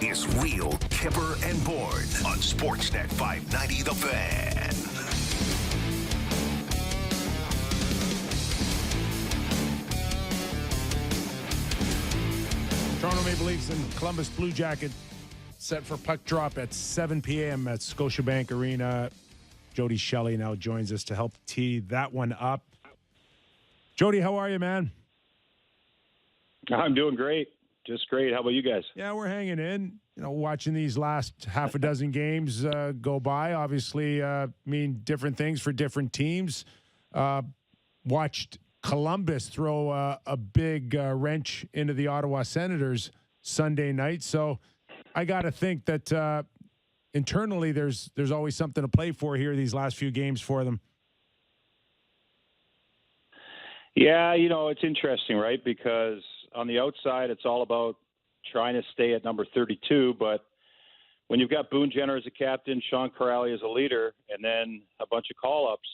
is Real Kyper and Bourne on Sportsnet 590 The Fan. Toronto Maple Leafs and Columbus Blue Jacket set for puck drop at 7 p.m. at Scotiabank Arena. Jody Shelley now joins us to help tee that one up. Jody, how are you, man? I'm doing great. Just great. How about you guys? Yeah, we're hanging in. You know, watching these last half a dozen games go by obviously mean different things for different teams. Watched Columbus throw a big wrench into the Ottawa Senators Sunday night. So I got to think that internally there's always something to play for here these last few games for them. Yeah, you know, it's interesting, right? Because on the outside, it's all about trying to stay at number 32. But when you've got Boone Jenner as a captain, Sean Corrali as a leader, and then a bunch of call-ups,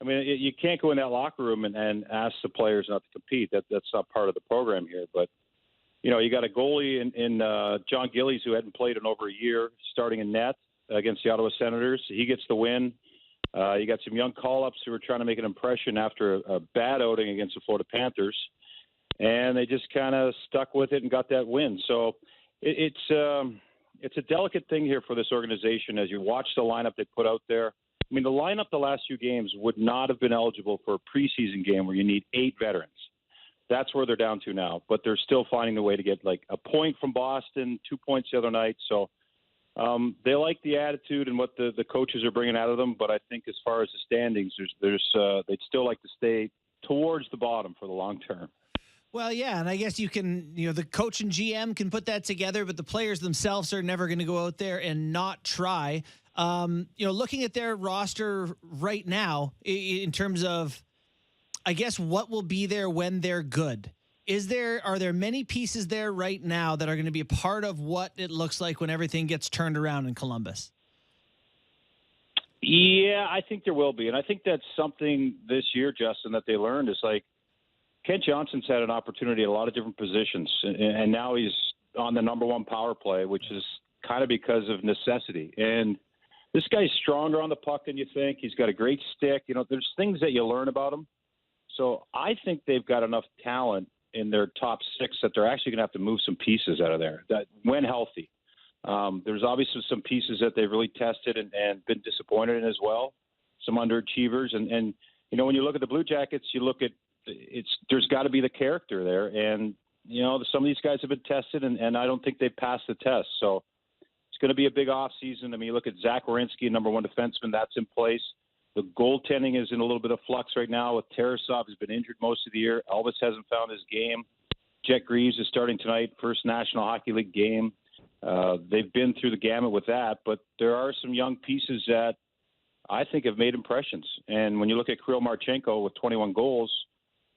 I mean, you can't go in that locker room and ask the players not to compete. That's not part of the program here. But, you know, you got a goalie in John Gillies who hadn't played in over a year, starting in net against the Ottawa Senators. He gets the win. You got some young call-ups who are trying to make an impression after a bad outing against the Florida Panthers. And they just kind of stuck with it and got that win. So it's a delicate thing here for this organization as you watch the lineup they put out there. I mean, the lineup the last few games would not have been eligible for a preseason game where you need 8 veterans. That's where they're down to now. But they're still finding the way to get like a point from Boston, 2 points the other night. So they like the attitude and what the coaches are bringing out of them. But I think as far as the standings, they'd still like to stay towards the bottom for the long term. Well, yeah, and I guess the coach and GM can put that together, but the players themselves are never going to go out there and not try. Looking at their roster right now in terms of, I guess, what will be there when they're good. Are there many pieces there right now that are going to be a part of what it looks like when everything gets turned around in Columbus? Yeah, I think there will be. And I think that's something this year, Justin, that they learned is like, Kent Johnson's had an opportunity at a lot of different positions, and now he's on the number 1 power play, which is kind of because of necessity. And this guy's stronger on the puck than you think. He's got a great stick. You know, there's things that you learn about him. So I think they've got enough talent in their top 6 that they're actually going to have to move some pieces out of there that when healthy. There's obviously some pieces that they've really tested and been disappointed in as well, some underachievers. And you know, when you look at the Blue Jackets, you look at there's got to be the character there. And, you know, some of these guys have been tested, and I don't think they've passed the test. So it's going to be a big off season. I mean, you look at Zach Werenski, number 1 defenseman, that's in place. The goaltending is in a little bit of flux right now with Tarasov, who's been injured most of the year. Elvis hasn't found his game. Jet Greaves is starting tonight, first National Hockey League game. They've been through the gamut with that, but there are some young pieces that I think have made impressions. And when you look at Kirill Marchenko with 21 goals,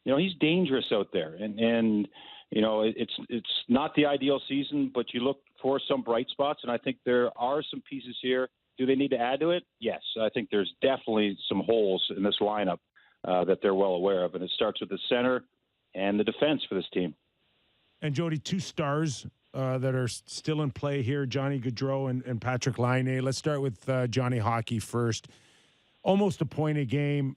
you know, he's dangerous out there. And you know, it's not the ideal season, but you look for some bright spots, and I think there are some pieces here. Do they need to add to it? Yes. I think there's definitely some holes in this lineup that they're well aware of, and it starts with the center and the defense for this team. And, Jody, 2 stars that are still in play here, Johnny Gaudreau and Patrick Laine. Let's start with Johnny Hockey first. Almost a point a game.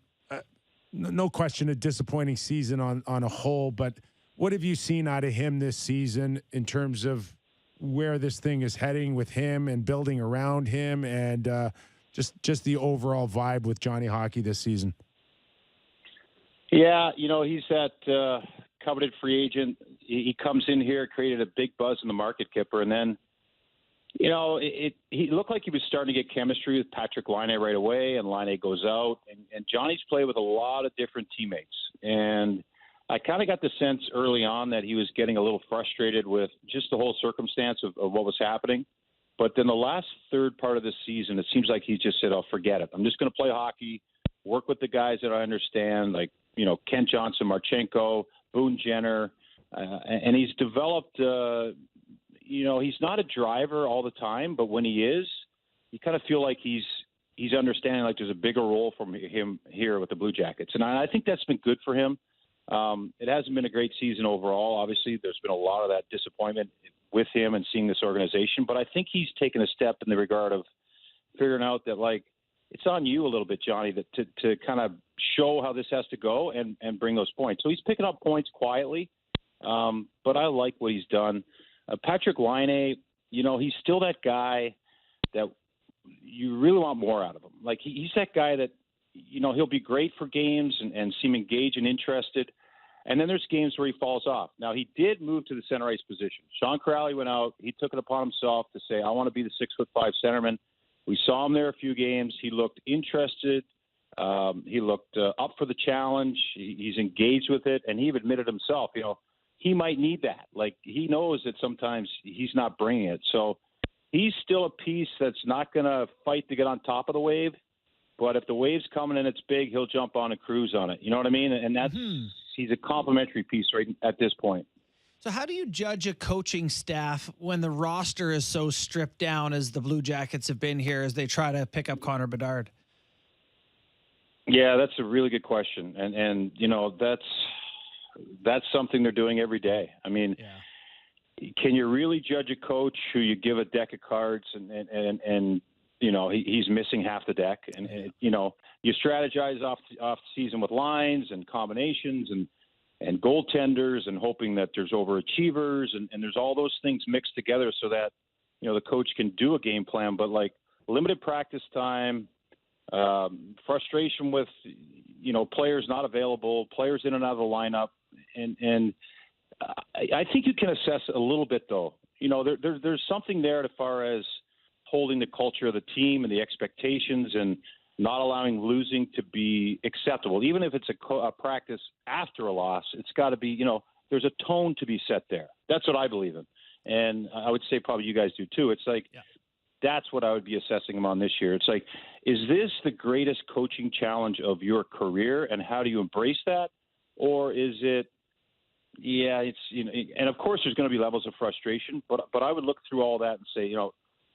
No question, a disappointing season on a whole, but what have you seen out of him this season in terms of where this thing is heading with him and building around him and just the overall vibe with Johnny Hockey this season? Yeah, you know, he's that coveted free agent. He comes in here, created a big buzz in the market, Kyper, and then, you know, he looked like he was starting to get chemistry with Patrick Laine right away, and Laine goes out. And Johnny's played with a lot of different teammates. And I kind of got the sense early on that he was getting a little frustrated with just the whole circumstance of what was happening. But then the last third part of the season, it seems like he just said, "Oh, forget it. I'm just going to play hockey, work with the guys that I understand, like, you know, Kent Johnson, Marchenko, Boone Jenner." And he's developed you know, he's not a driver all the time, but when he is, you kind of feel like he's understanding like there's a bigger role for him here with the Blue Jackets. And I think that's been good for him. It hasn't been a great season overall. Obviously, there's been a lot of that disappointment with him and seeing this organization. But I think he's taken a step in the regard of figuring out that, like, it's on you a little bit, Johnny, to kind of show how this has to go and bring those points. So he's picking up points quietly, but I like what he's done. Patrick Laine, he's still that guy that you really want more out of him. Like, he's that guy that, he'll be great for games and seem engaged and interested. And then there's games where he falls off. Now, he did move to the center ice position. Sean Crowley went out. He took it upon himself to say, I want to be the 6'5" centerman. We saw him there a few games. He looked interested. He looked up for the challenge. He's engaged with it. And he admitted himself, he might need that. Like, he knows that sometimes he's not bringing it. So he's still a piece that's not going to fight to get on top of the wave. But if the wave's coming and it's big, he'll jump on and cruise on it. You know what I mean? And that's he's a complimentary piece right at this point. So how do you judge a coaching staff when the roster is so stripped down as the Blue Jackets have been here as they try to pick up Connor Bedard? Yeah, that's a really good question. And that's something they're doing every day. I mean, can you really judge a coach who you give a deck of cards and he's missing half the deck, and you strategize off season with lines and combinations and goaltenders and hoping that there's overachievers and there's all those things mixed together so that the coach can do a game plan. But like limited practice time, frustration with players not available, players in and out of the lineup, and I think you can assess a little bit though. There's something there as far as holding the culture of the team and the expectations and not allowing losing to be acceptable. Even if it's a practice after a loss, it's got to be, there's a tone to be set there. That's what I believe in. And I would say probably you guys do too. It's like, that's what I would be assessing him on this year. It's like, is this the greatest coaching challenge of your career? And how do you embrace that? Or is it, and of course there's going to be levels of frustration, but I would look through all that and say,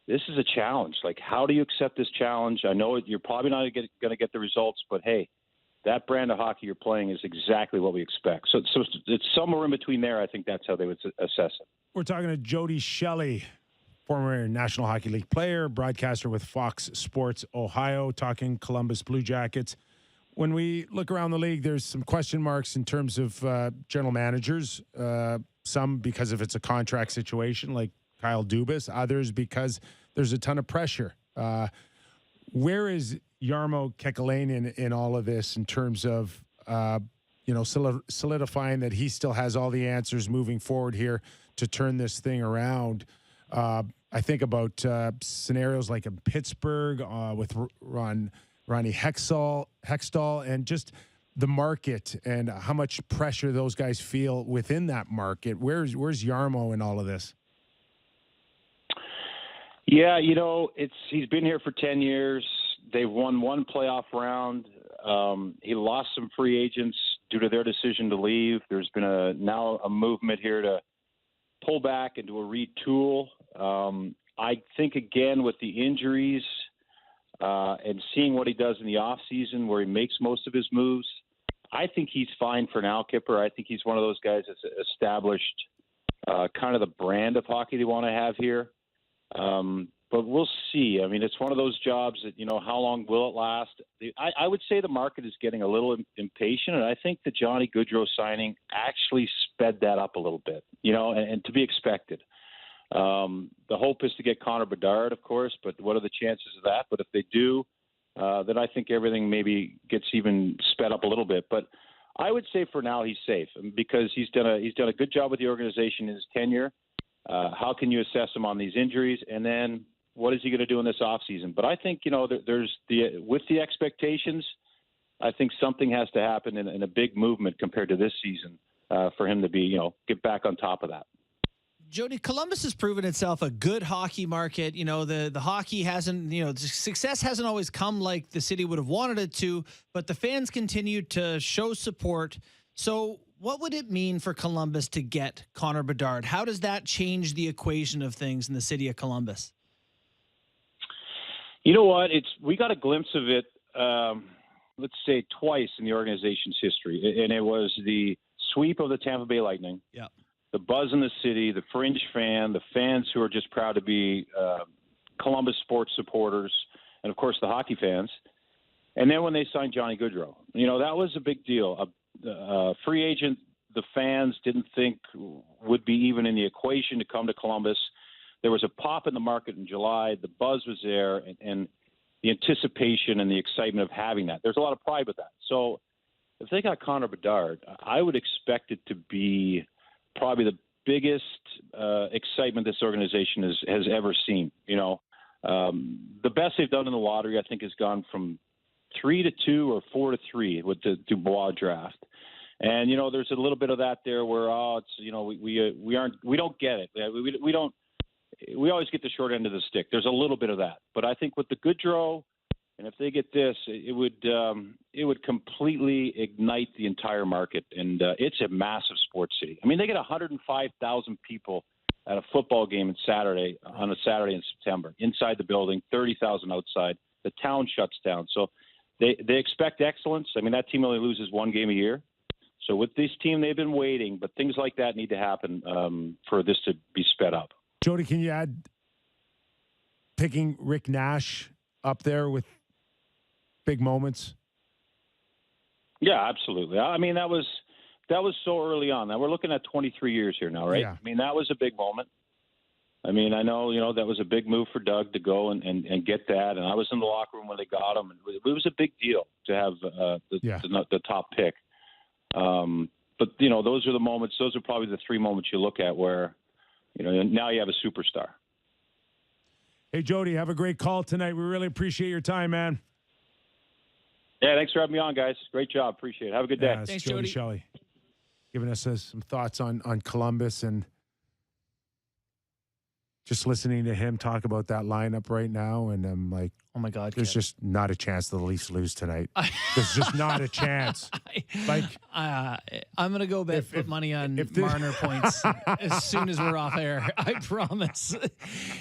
this is a challenge. Like, how do you accept this challenge? I know you're probably not going to get the results, but hey, that brand of hockey you're playing is exactly what we expect. So it's somewhere in between there. I think that's how they would assess it. We're talking to Jody Shelley, former National Hockey League player, broadcaster with Fox Sports Ohio, talking Columbus Blue Jackets. When we look around the league, there's some question marks in terms of general managers, some because if it's a contract situation like Kyle Dubas, others because there's a ton of pressure. Where is Jarmo Kekalainen in all of this in terms of, solidifying that he still has all the answers moving forward here to turn this thing around? I think about scenarios like in Pittsburgh with Ronnie Hextall, and just the market and how much pressure those guys feel within that market. Where's Jarmo in all of this? Yeah, he's been here for 10 years. They've won one playoff round. He lost some free agents due to their decision to leave. There's been now a movement here to pull back and do a retool. I think, again, with the injuries and seeing what he does in the offseason where he makes most of his moves, I think he's fine for now, Kyper. I think he's one of those guys that's established kind of the brand of hockey they want to have here. But we'll see. I mean, it's one of those jobs that, how long will it last? I would say the market is getting a little impatient, and I think the Johnny Gaudreau signing actually sped that up a little bit, and to be expected. The hope is to get Connor Bedard, of course, but what are the chances of that? But if they do, then I think everything maybe gets even sped up a little bit. But I would say for now he's safe because he's done a good job with the organization in his tenure. How can you assess him on these injuries? And then what is he going to do in this offseason? But I think, there's with the expectations, I think something has to happen in a big movement compared to this season for him to be, get back on top of that. Jody, Columbus has proven itself a good hockey market. The hockey hasn't, the success hasn't always come like the city would have wanted it to, but the fans continue to show support. So what would it mean for Columbus to get Connor Bedard? How does that change the equation of things in the city of Columbus? You know what? We got a glimpse of it, let's say twice in the organization's history. And it was the sweep of the Tampa Bay Lightning, the the buzz in the city, the fringe fan, the fans who are just proud to be Columbus sports supporters, and, of course, the hockey fans. And then when they signed Johnny Gaudreau, that was a big deal. A free agent the fans didn't think would be even in the equation to come to Columbus. There was a pop in the market in July. The buzz was there, and the anticipation and the excitement of having that. There's a lot of pride with that. So if they got Connor Bedard, I would expect it to be probably the biggest excitement this organization has ever seen. The best they've done in the lottery, I think, has gone from 3-2 or 4-3 with the Dubois draft. And there's a little bit of that there where we don't get it. We always get the short end of the stick. There's a little bit of that, but I think with the Gaudreau, and if they get this, it would completely ignite the entire market, and it's a massive sports city. I mean, they get 105,000 people at a football game on a Saturday in September, inside the building, 30,000 outside. The town shuts down, so they expect excellence. I mean, that team only loses one game a year. So with this team, they've been waiting, but things like that need to happen for this to be sped up. Jody, can you add picking Rick Nash up there with big moments? Yeah, absolutely. I mean, that was so early on. Now we're looking at 23 years here now, right? Yeah. I mean, that was a big moment. I mean, I know, that was a big move for Doug to go and get that. And I was in the locker room when they got him. And it was a big deal to have the top pick. But those are the moments. Those are probably the three moments you look at where, now you have a superstar. Hey, Jody, have a great call tonight. We really appreciate your time, man. Yeah, thanks for having me on, guys. Great job. Appreciate it. Have a good day. Yeah, Thanks, Jody Jody. Shelley giving us some thoughts on Columbus, and just listening to him talk about that lineup right now, and I'm like, oh my God, there's just not a chance the Leafs lose tonight. There's just not a chance. I'm gonna go bet put money on Marner points as soon as we're off air. I promise.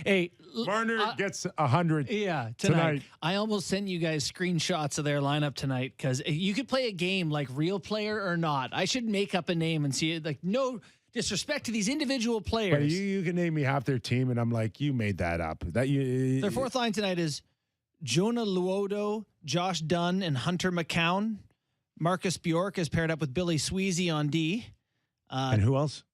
Hey, Marner gets 100. Yeah, tonight. I almost sent you guys screenshots of their lineup tonight because you could play a game like real player or not. I should make up a name and see it. Like, no disrespect to these individual players. But you can name me half their team, and I'm like, you made that up. Their fourth line tonight is Jonah Luodo, Josh Dunn, and Hunter McCown. Marcus Bjork is paired up with Billy Sweezy on D. And who else?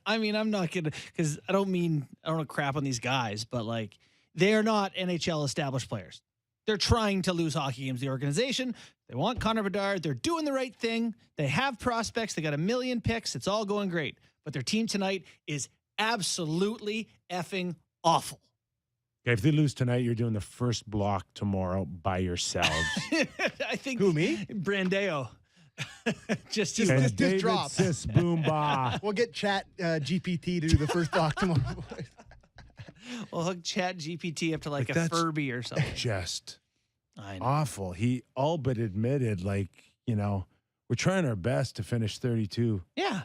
I mean, I'm not gonna, because I don't crap on these guys, but like, they are not NHL established players. They're trying to lose hockey games. The organization, they want Connor Bedard. They're doing the right thing. They have prospects. They got 1 million picks. It's all going great. But their team tonight is absolutely effing awful. Okay, if they lose tonight, you're doing the first block tomorrow by yourselves. I think. Who, me? Brandeo. just drop. Sis, boom, bah. We'll get Chat GPT to do the first block tomorrow. We'll hook Chat GPT up to like a Furby or something. Just I know. awful. He all but admitted, we're trying our best to finish 32. Yeah.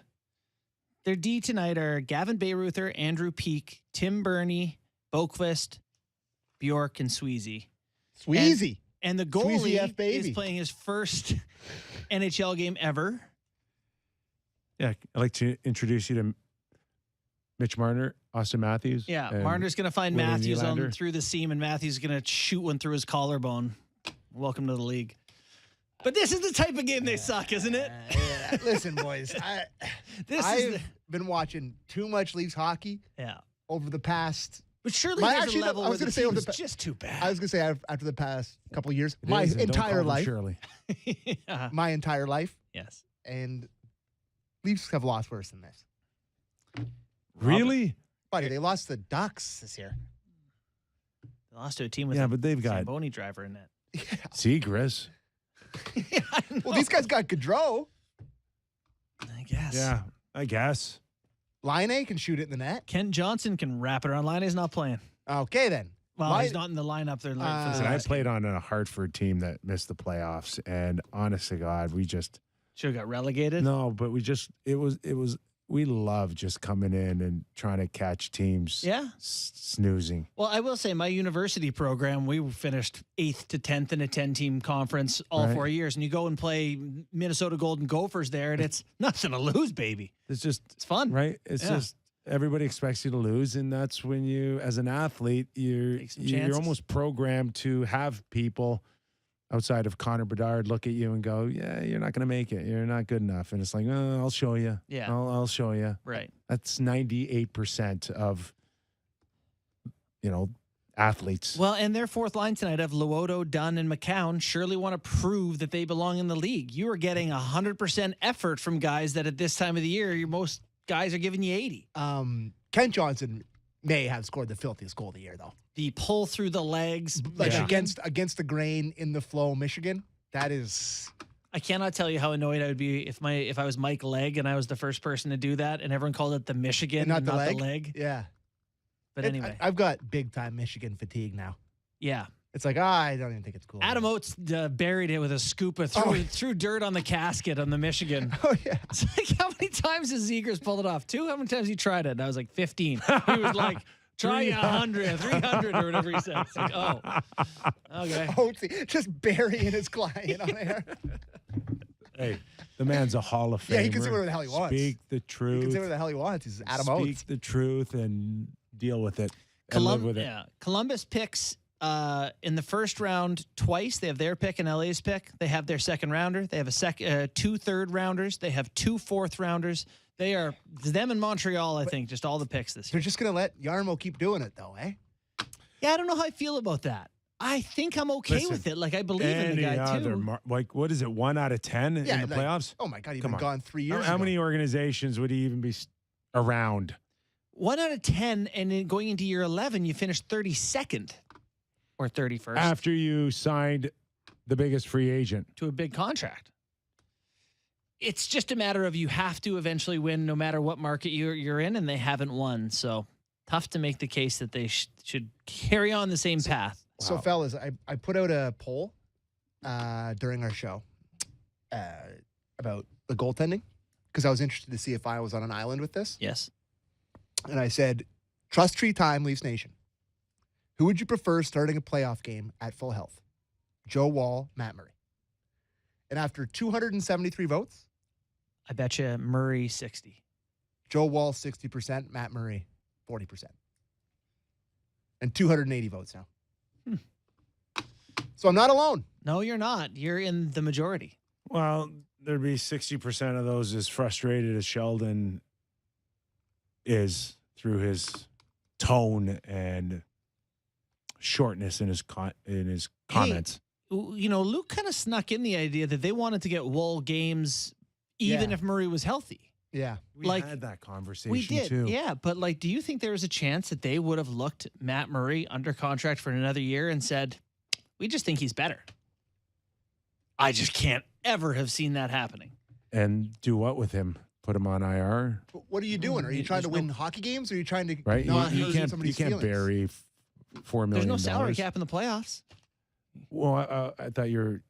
Their D tonight are Gavin Bayreuther, Andrew Peak, Tim Burney, Boqvist, Bjork, and Sweezy. Sweezy. And the goalie F baby. is playing his first NHL game ever. Yeah, I'd like to introduce you to Mitch Marner, Austin Matthews. Yeah, Marner's going to find William Matthews Nylander. through the seam, and Matthews is going to shoot one through his collarbone. Welcome to the league. But this is the type of game they suck, isn't it? Yeah. Listen, boys, I've been watching too much Leafs hockey over the past. But surely there's a level where the team is just too bad. I was going to say after the past couple of years, my Don't entire call them life. Shirley. My entire life. Yes. And Leafs have lost worse than this. Really? Buddy, they lost the Ducks this year. They lost to a team with but they've got Zamboni driver in it. Yeah. Seagrass. Well, these guys got Gaudreau. I guess. Yeah, I guess. Line can shoot it in the net. Ken Johnson can wrap it around. Line's not playing. Okay, then. Well, he's not in the lineup there. Listen, I played on a Hartford team that missed the playoffs, and honest to God, we just should have got relegated. No, but we we love just coming in and trying to catch teams snoozing. Well, I will say my university program, we finished 8th to 10th in a 10-team conference all 4 years. And you go and play Minnesota Golden Gophers there, and it's nothing to lose, baby. It's fun. Right? It's just everybody expects you to lose. And that's when you, as an athlete, you're almost programmed to have people outside of Connor Bedard look at you and go, yeah, you're not going to make it. You're not good enough. And it's like, oh, I'll show you. Yeah. I'll show you. Right. That's 98% of, athletes. Well, and their fourth line tonight of Luoto, Dunn, and McCown surely want to prove that they belong in the league. You are getting 100% effort from guys that at this time of the year, most guys are giving you 80. Kent Johnson may have scored the filthiest goal of the year, though. The pull through the legs. Against the grain in the flow, Michigan. That is... I cannot tell you how annoyed I would be if I was Mike Legg and I was the first person to do that and everyone called it the Michigan and not the leg. Yeah. But anyway. I've got big time Michigan fatigue now. Yeah. It's like, I don't even think it's cool. Adam Oates buried it with a scupa, threw dirt on the casket on the Michigan. Oh, yeah. It's like, how many times has Zegers pulled it off? 2? How many times he tried it? And I was like, 15. He was like, try 100, 300 or whatever he said. It's like, oh, okay. Oatesy, just burying his client on air. Hey, the man's a Hall of Famer. Yeah, he can say whatever the hell he wants. Speak the truth. He can say whatever the hell he wants. He's Adam Oates. Speak the truth and deal with it. And live with it. Yeah. Columbus picks in the first round twice. They have their pick and LA's pick. They have their second rounder. They have 2 third rounders. They have 2 fourth rounders. They are them in Montreal, I think, just all the picks this year. They're just going to let Yarmo keep doing it, though, eh? Yeah, I don't know how I feel about that. I think I'm okay with it. Like, I believe in the guy, too. Like, what is it, 1 out of 10 in the playoffs? Oh, my God, he's been gone 3 years How many organizations would he even be around? 1 out of 10, and then going into year 11, you finished 32nd or 31st. After you signed the biggest free agent. To a big contract. It's just a matter of you have to eventually win no matter what market you're in, and they haven't won. So tough to make the case that they should carry on the same path. So, fellas, I put out a poll during our show about the goaltending because I was interested to see if I was on an island with this. Yes. And I said, trust tree time, Leafs Nation. Who would you prefer starting a playoff game at full health? Joe Woll, Matt Murray. And after 273 votes, I bet you Murray 60. Joe Woll 60%, Matt Murray 40%. And 280 votes now. So I'm not alone. No, you're not. You're in the majority. Well, there'd be 60% of those as frustrated as Sheldon is through his tone and shortness in his comments. Hey, Luke kind of snuck in the idea that they wanted to get Woll games even if Murray was healthy. Yeah. We had that conversation we did, too. Yeah, but do you think there was a chance that they would have looked Matt Murray under contract for another year and said, we just think he's better? I just can't ever have seen that happening. And do what with him? Put him on IR? What are you doing? Are you trying to win hockey games or are you trying to you can't bury $4 million. There's no salary cap in the playoffs. Well, I thought you're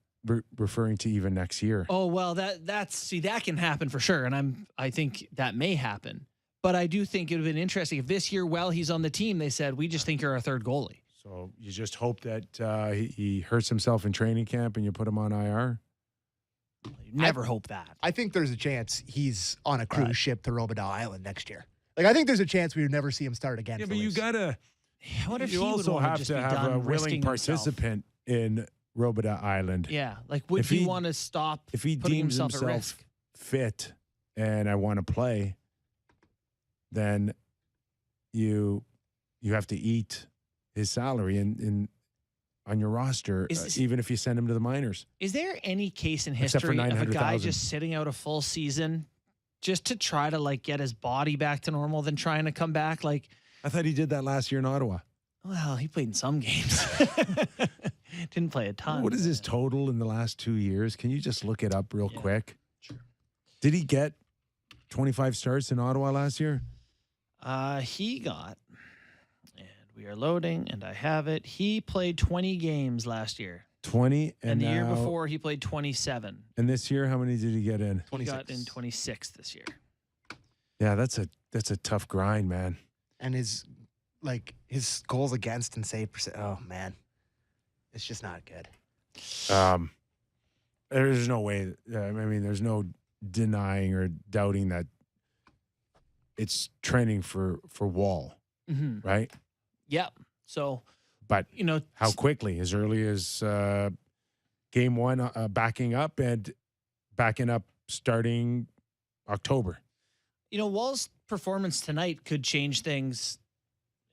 referring to even next year. Oh, well, that can happen for sure. And I think that may happen. But I do think it would have been interesting if this year, while he's on the team, they said, we just think you're our third goalie. So you just hope that he hurts himself in training camp and you put him on IR? You never hope that. I think there's a chance he's on a cruise ship to Robidoux Island next year. I think there's a chance we would never see him start again. Yeah, but you gotta. What if you also have to have a willing participant in Robidoux Island? Yeah, would he want to stop? If he deems himself fit and I want to play, then you have to eat his salary on your roster, even if you send him to the minors. Is there any case in history of a guy just sitting out a full season just to try to get his body back to normal than trying to come back? I thought he did that last year in Ottawa. Well, he played in some games. Didn't play a ton. What is his total in the last 2 years? Can you just look it up real quick? Sure. Did he get 25 starts in Ottawa last year? He got, and we are loading, and I have it. He played 20 games last year. 20? And the year before, he played 27. And this year, how many did he get in? 26. He got in 26 this year. Yeah, that's a tough grind, man. And his goals against and save percent. Oh man, it's just not good. There's no way. I mean, there's no denying or doubting that it's trending for Woll, right? Yeah. So, But how t- quickly? As early as game one, backing up starting October. Woll's performance tonight could change things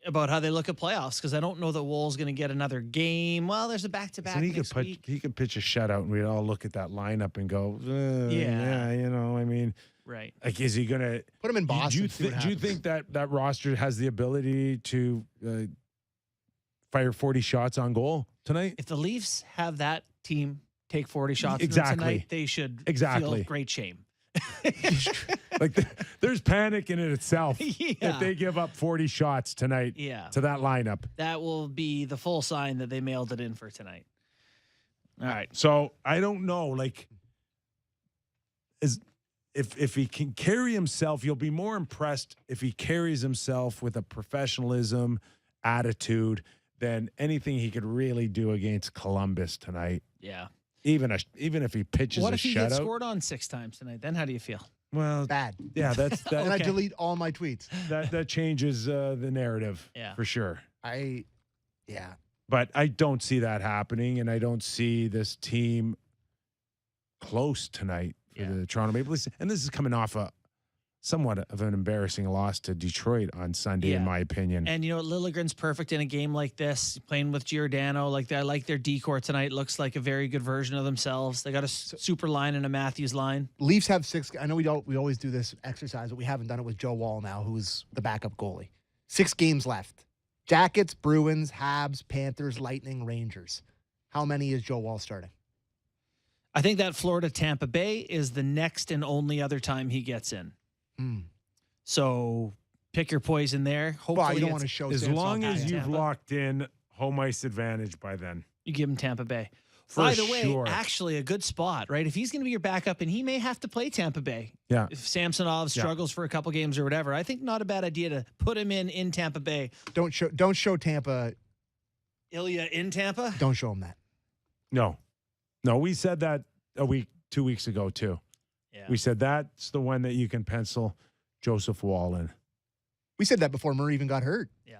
about how they look at playoffs, because I don't know that Woll's going to get another game. Well, there's a back-to-back So next week. He could pitch a shutout, and we'd all look at that lineup and go, Yeah. I mean, Right. like, is he going to Put him in Boston. Do you think that roster has the ability to fire 40 shots on goal tonight? If the Leafs have that team take 40 shots Exactly. tonight, they should feel great shame. Like, there's panic in it itself Yeah. if they give up 40 shots tonight to that lineup. That will be the full sign that they mailed it in for tonight. All right. So I don't know, like, if he can carry himself, you'll be more impressed if he carries himself with a professionalism, attitude, than anything he could really do against Columbus tonight. Yeah. Even if he pitches What a if he shutout. gets scored on 6 times tonight? Then how do you feel? Well, Bad. Yeah, that's that. And I delete all my tweets. That changes the narrative for sure. But I don't see that happening, and I don't see this team close tonight for the Toronto Maple Leafs. And this is coming off somewhat of an embarrassing loss to Detroit on Sunday, in my opinion. And Liljegren's perfect in a game like this, playing with Giordano. I like their decor tonight. Looks like a very good version of themselves. They got a super line and a Matthews line. Leafs have 6. I know we always do this exercise, but we haven't done it with Joe Woll now, who's the backup goalie. 6 games left. Jackets, Bruins, Habs, Panthers, Lightning, Rangers. How many is Joe Woll starting? I think that Florida Tampa Bay is the next and only other time he gets in. So pick your poison there. Hopefully, you don't want to show as Samsung long as you've Tampa. locked in home ice advantage by then. You give him Tampa Bay. For By the way, sure. actually a good spot, right? If he's going to be your backup, and he may have to play Tampa Bay. Yeah. If Samsonov struggles for a couple games or whatever, I think not a bad idea to put him in Tampa Bay. Don't show Tampa. Ilya in Tampa? Don't show him that. No, we said that 2 weeks ago too. Yeah. We said that's the one that you can pencil Joseph Woll in. We said that before Murray even got hurt. Yeah.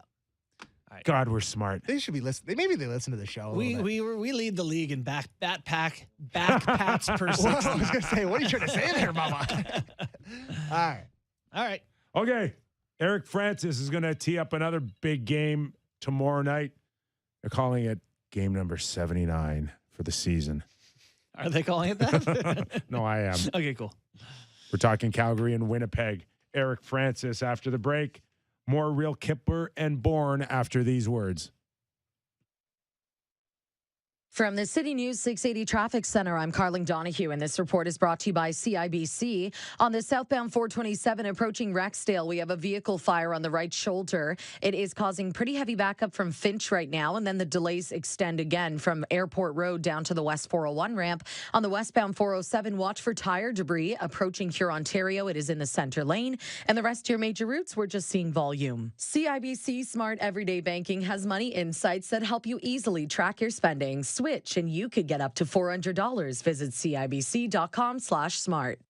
God, we're smart. They should be listening. Maybe they listen to the show. We lead the league in back pats per 60. Well, I was going to say, what are you trying to say there, Mama? All right. Okay. Eric Francis is going to tee up another big game tomorrow night. They're calling it game number 79 for the season. Are they calling it that? No, I am. Okay, cool. We're talking Calgary and Winnipeg. Eric Francis after the break. More real Kyper and Bourne after these words. From the City News 680 Traffic Center, I'm Carling Donahue, and this report is brought to you by CIBC. On the southbound 427 approaching Rexdale, we have a vehicle fire on the right shoulder. It is causing pretty heavy backup from Finch right now, and then the delays extend again from Airport Road down to the West 401 ramp. On the westbound 407, watch for tire debris approaching Hurontario. It is in the center lane, and the rest of your major routes, we're just seeing volume. CIBC Smart Everyday Banking has money insights that help you easily track your spending. Switch and you could get up to $400. Visit CIBC.com/smart.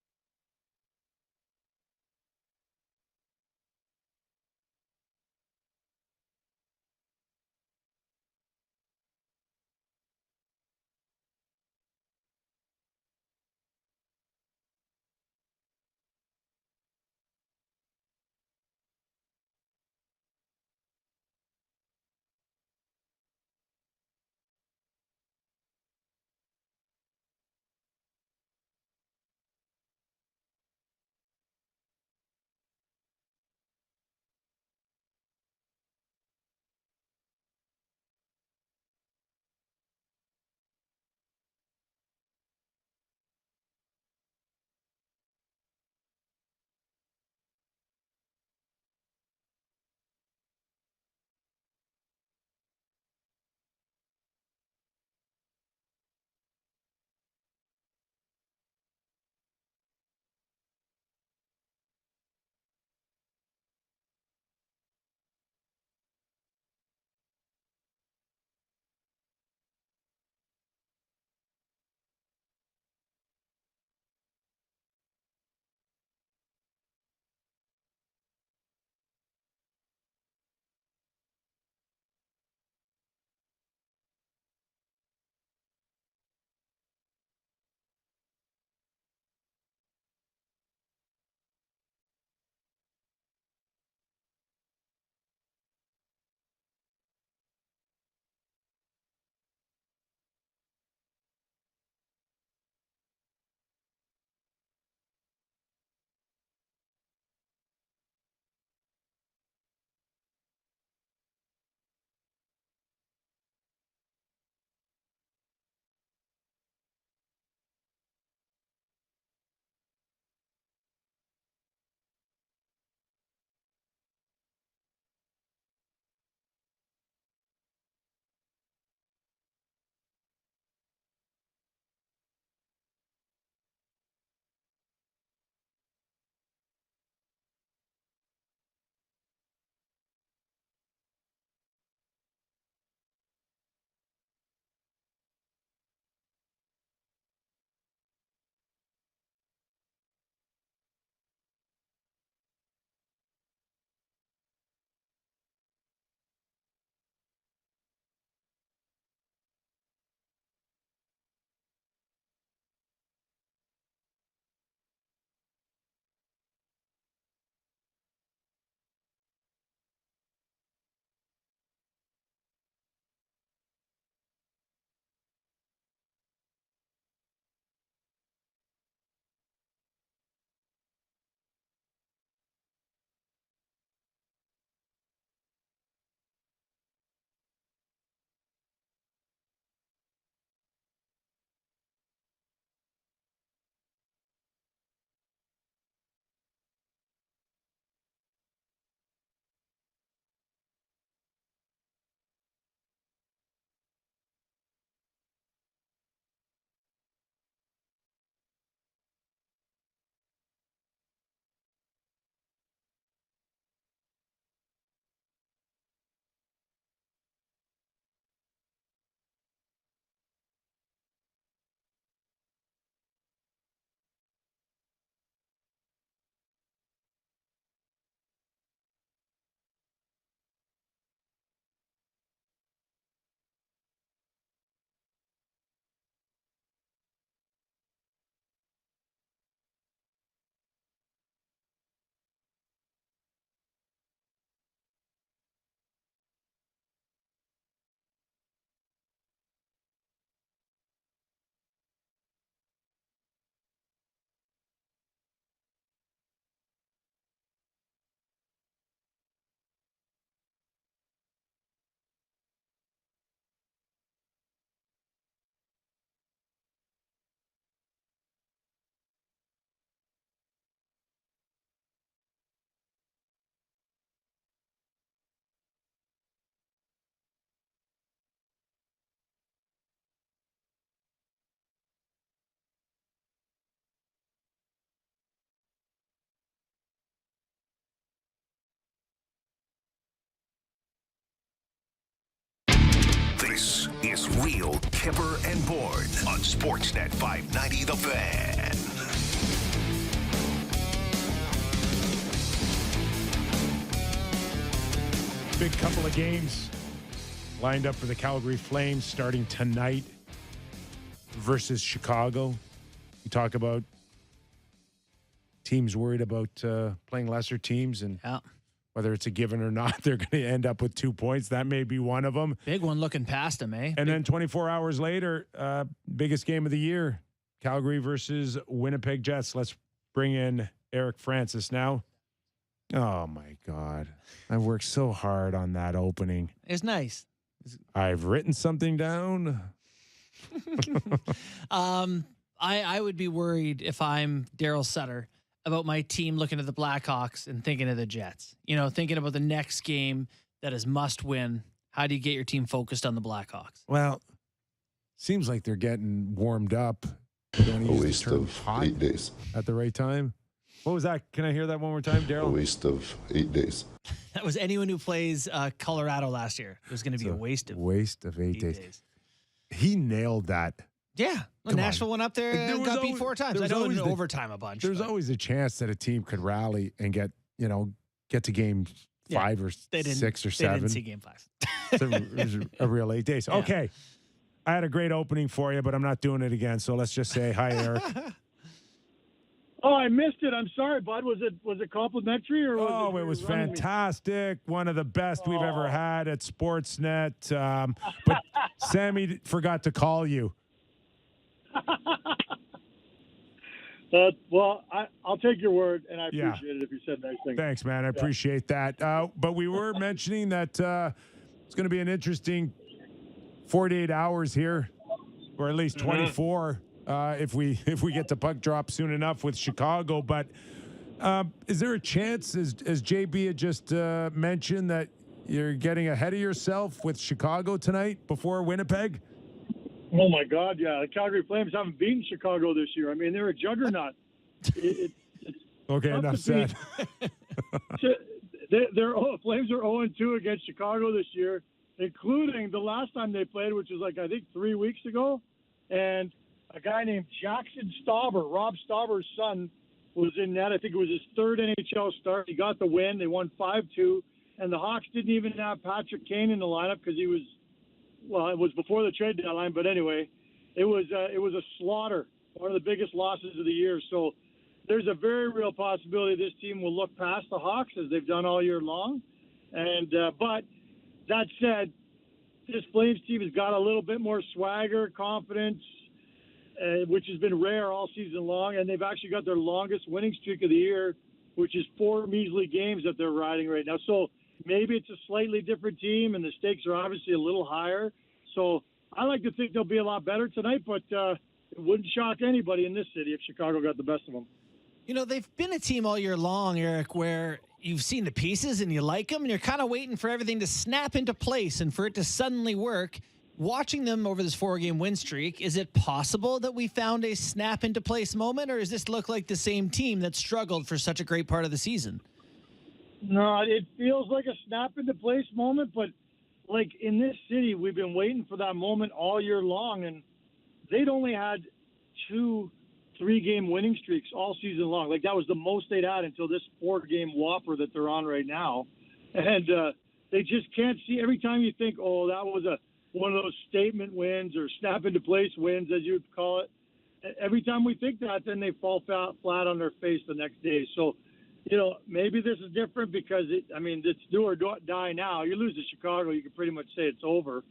is Real Kyper and Bourne on Sportsnet 590 The Fan. Big couple of games lined up for the Calgary Flames starting tonight versus Chicago. We talk about teams worried about playing lesser teams and whether it's a given or not, they're going to end up with 2 points. That may be one of them. Big one looking past them, eh? And then 24 hours later, biggest game of the year, Calgary versus Winnipeg Jets. Let's bring in Eric Francis now. Oh, my God. I worked so hard on that opening. It's nice. I've written something down. I would be worried if I'm Daryl Sutter about my team looking at the Blackhawks and thinking of the Jets. You know, thinking about the next game that is must win. How do you get your team focused on the Blackhawks? Well, seems like they're getting warmed up. A waste of 8 days. At the right time. What was that? Can I hear that one more time, Daryl? A waste of 8 days. That was anyone who plays Colorado last year. It was going to be a waste of 8 days. He nailed that. Yeah. Well, Nashville went up there and got beat 4 times. I know in overtime a bunch. There's always a chance that a team could rally and get to game 5 or 6 or 7. They didn't see game 5. It was a real 8 days. Yeah. Okay. I had a great opening for you, but I'm not doing it again. So let's just say hi, Eric. Oh, I missed it. I'm sorry, bud. Was it complimentary or was it was fantastic. One of the best we've ever had at Sportsnet. But Sammy forgot to call you. Well, I'll take your word, and I appreciate it if you said nice things. Thanks, man. I appreciate that. But we were mentioning that it's going to be an interesting 48 hours here, or at least 24. If we get to puck drop soon enough with Chicago. But is there a chance, as JB had just mentioned, that you're getting ahead of yourself with Chicago tonight before Winnipeg? Oh, my God, yeah. The Calgary Flames haven't beaten Chicago this year. I mean, they're a juggernaut. Okay, enough said. Flames are 0-2 against Chicago this year, including the last time they played, which was I think 3 weeks ago. And a guy named Jackson Stauber, Rob Stauber's son, was in net. I think it was his third NHL start. He got the win. They won 5-2. And the Hawks didn't even have Patrick Kane in the lineup because it was before the trade deadline. But anyway, it was a slaughter, one of the biggest losses of the year. So there's a very real possibility this team will look past the Hawks as they've done all year long. And but that said, this Flames team has got a little bit more swagger, confidence, which has been rare all season long, and they've actually got their longest winning streak of the year, which is 4 measly games that they're riding right now. So maybe it's a slightly different team, and the stakes are obviously a little higher. So I like to think they'll be a lot better tonight, but it wouldn't shock anybody in this city if Chicago got the best of them. You know, they've been a team all year long, Eric, where you've seen the pieces and you like them, and you're kind of waiting for everything to snap into place and for it to suddenly work. Watching them over this 4-game win streak, is it possible that we found a snap into place moment, or does this look like the same team that struggled for such a great part of the season? No, it feels like a snap into place moment, but like in this city, we've been waiting for that moment all year long, and they'd only had 2 3-game winning streaks all season long. Like that was the most they'd had until this 4-game whopper that they're on right now. And they just can't see. Every time you think, oh, that was one of those statement wins or snap into place wins, as you would call it. Every time we think that, then they fall flat on their face the next day. So, maybe this is different because it's do or die now. You lose to Chicago, you can pretty much say it's over.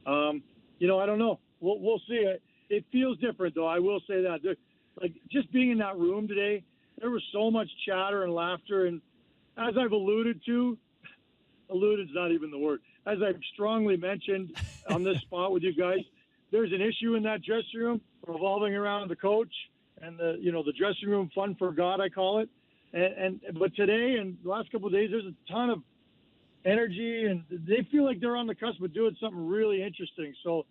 I don't know. We'll see. It feels different, though. I will say that. Just being in that room today, there was so much chatter and laughter. And as I've alluded is not even the word. As I've strongly mentioned on this spot with you guys, there's an issue in that dressing room revolving around the coach and the dressing room fun for God, I call it. But today and the last couple of days, there's a ton of energy, and they feel like they're on the cusp of doing something really interesting. So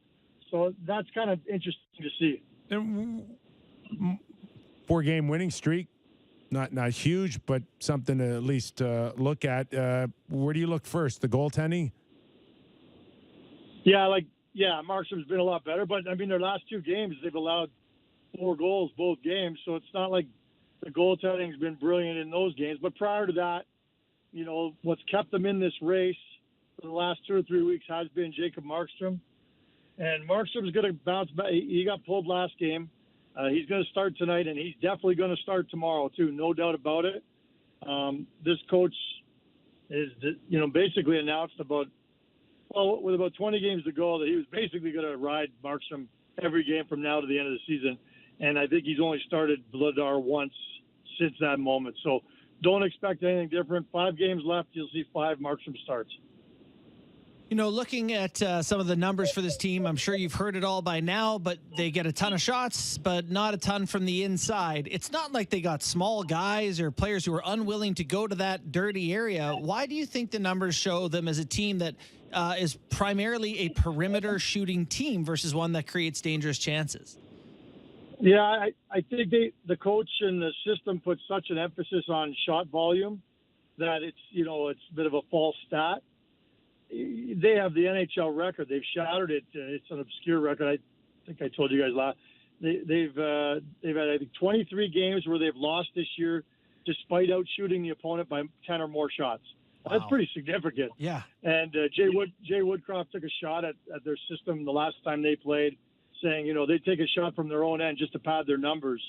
that's kind of interesting to see. And 4-game winning streak. Not huge, but something to at least look at. Where do you look first? The goaltending? Yeah, yeah, Markstrom's been a lot better, but I mean, their last 2 games, they've allowed 4 goals both games, so it's not like the goaltending's been brilliant in those games. But prior to that, you know, what's kept them in this race for the last 2 or 3 weeks has been Jacob Markstrom. And Markstrom's going to bounce back. He got pulled last game. He's going to start tonight, and he's definitely going to start tomorrow, too, no doubt about it. This coach is, you know, basically announced with about 20 games to go that he was basically going to ride Markstrom every game from now to the end of the season. And I think he's only started Vladar once since that moment. So don't expect anything different. 5 games left. You'll see 5 Markstrom starts. You know, looking at some of the numbers for this team, I'm sure you've heard it all by now, but they get a ton of shots, but not a ton from the inside. It's not like they got small guys or players who are unwilling to go to that dirty area. Why do you think the numbers show them as a team that is primarily a perimeter shooting team versus one that creates dangerous chances? Yeah, I think the coach and the system put such an emphasis on shot volume that it's, you know, it's a bit of a false stat. They have the NHL record. They've shattered it. It's an obscure record. I think I told you guys last. They've had, I think, 23 games where they've lost this year despite out shooting the opponent by 10 or more shots. Wow. That's pretty significant. Yeah. And Jay Woodcroft took a shot at their system the last time they played, saying, you know, they take a shot from their own end just to pad their numbers.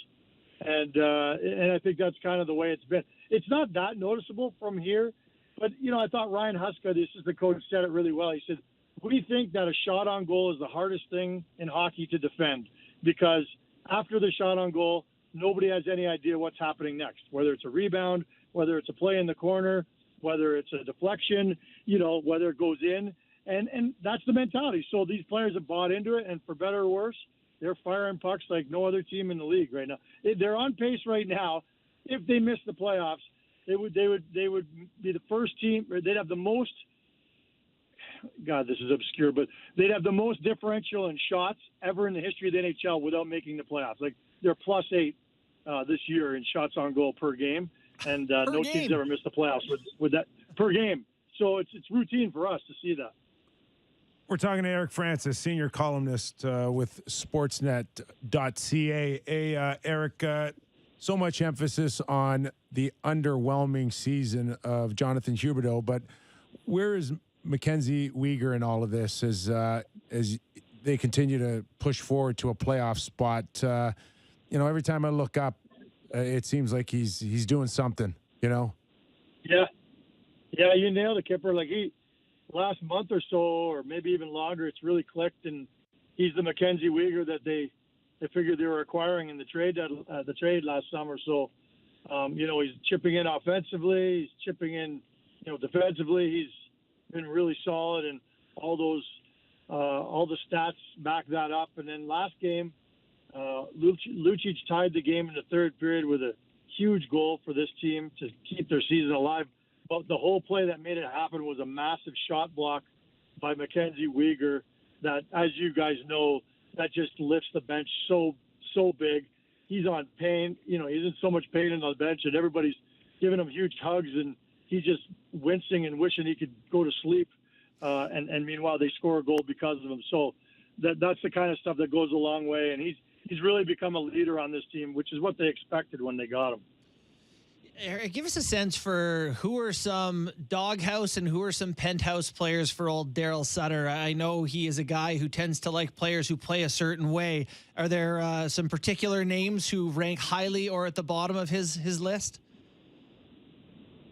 And I think that's kind of the way it's been. It's not that noticeable from here. But, you know, I thought Ryan Huska, the assistant coach, said it really well. He said, we think that a shot on goal is the hardest thing in hockey to defend because after the shot on goal, nobody has any idea what's happening next, whether it's a rebound, whether it's a play in the corner, whether it's a deflection, you know, whether it goes in. And that's the mentality. So these players have bought into it, and for better or worse, they're firing pucks like no other team in the league right now. They're on pace right now. If they miss the playoffs, they would be the first team, or they'd have the most, God, this is obscure, but they'd have the most differential in shots ever in the history of the NHL without making the playoffs. Like, they're +8 this year in shots on goal per game, and no team's ever missed the playoffs with that per game. So it's routine for us to see that. We're talking to Eric Francis, senior columnist with Sportsnet.ca. Hey, Eric, so much emphasis on the underwhelming season of Jonathan Huberdeau, but where is Mackenzie Weegar in all of this as they continue to push forward to a playoff spot? You know, every time I look up, it seems like he's doing something, you know? Yeah, you nailed it, Kyper. Like, last month or so, or maybe even longer, it's really clicked, and he's the Mackenzie Weegar that they figured they were acquiring in the trade last summer. So, you know, he's chipping in offensively, he's chipping in, you know, defensively. He's been really solid, and all the stats back that up. And then last game, Lucic tied the game in the third period with a huge goal for this team to keep their season alive. But the whole play that made it happen was a massive shot block by Mackenzie Weegar that, as you guys know, that just lifts the bench so big. He's on pain. You know, he's in so much pain on the bench, and everybody's giving him huge hugs, and he's just wincing and wishing he could go to sleep. And meanwhile, they score a goal because of him. So that's the kind of stuff that goes a long way, and he's really become a leader on this team, which is what they expected when they got him. Eric, give us a sense for who are some doghouse and who are some penthouse players for old Daryl Sutter. I know he is a guy who tends to like players who play a certain way. Are there some particular names who rank highly or at the bottom of his list?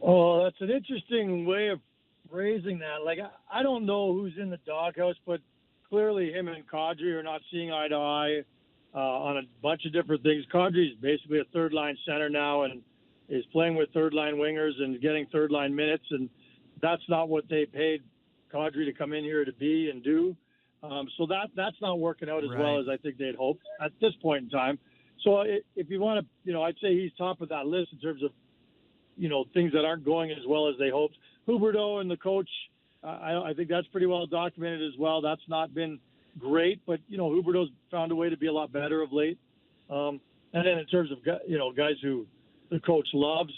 Oh, that's an interesting way of phrasing that. Like, I don't know who's in the doghouse, but clearly him and Kadri are not seeing eye to eye on a bunch of different things. Kadri is basically a third-line center now, and is playing with third-line wingers and getting third-line minutes, and that's not what they paid Kadri to come in here to be and do. So that's not working out as well as I think they'd hoped at this point in time. So if you want to, you know, I'd say he's top of that list in terms of, you know, things that aren't going as well as they hoped. Huberdeau and the coach, I think that's pretty well documented as well. That's not been great, but, you know, Huberdeau's found a way to be a lot better of late. And then in terms of, you know, guys who the coach loves,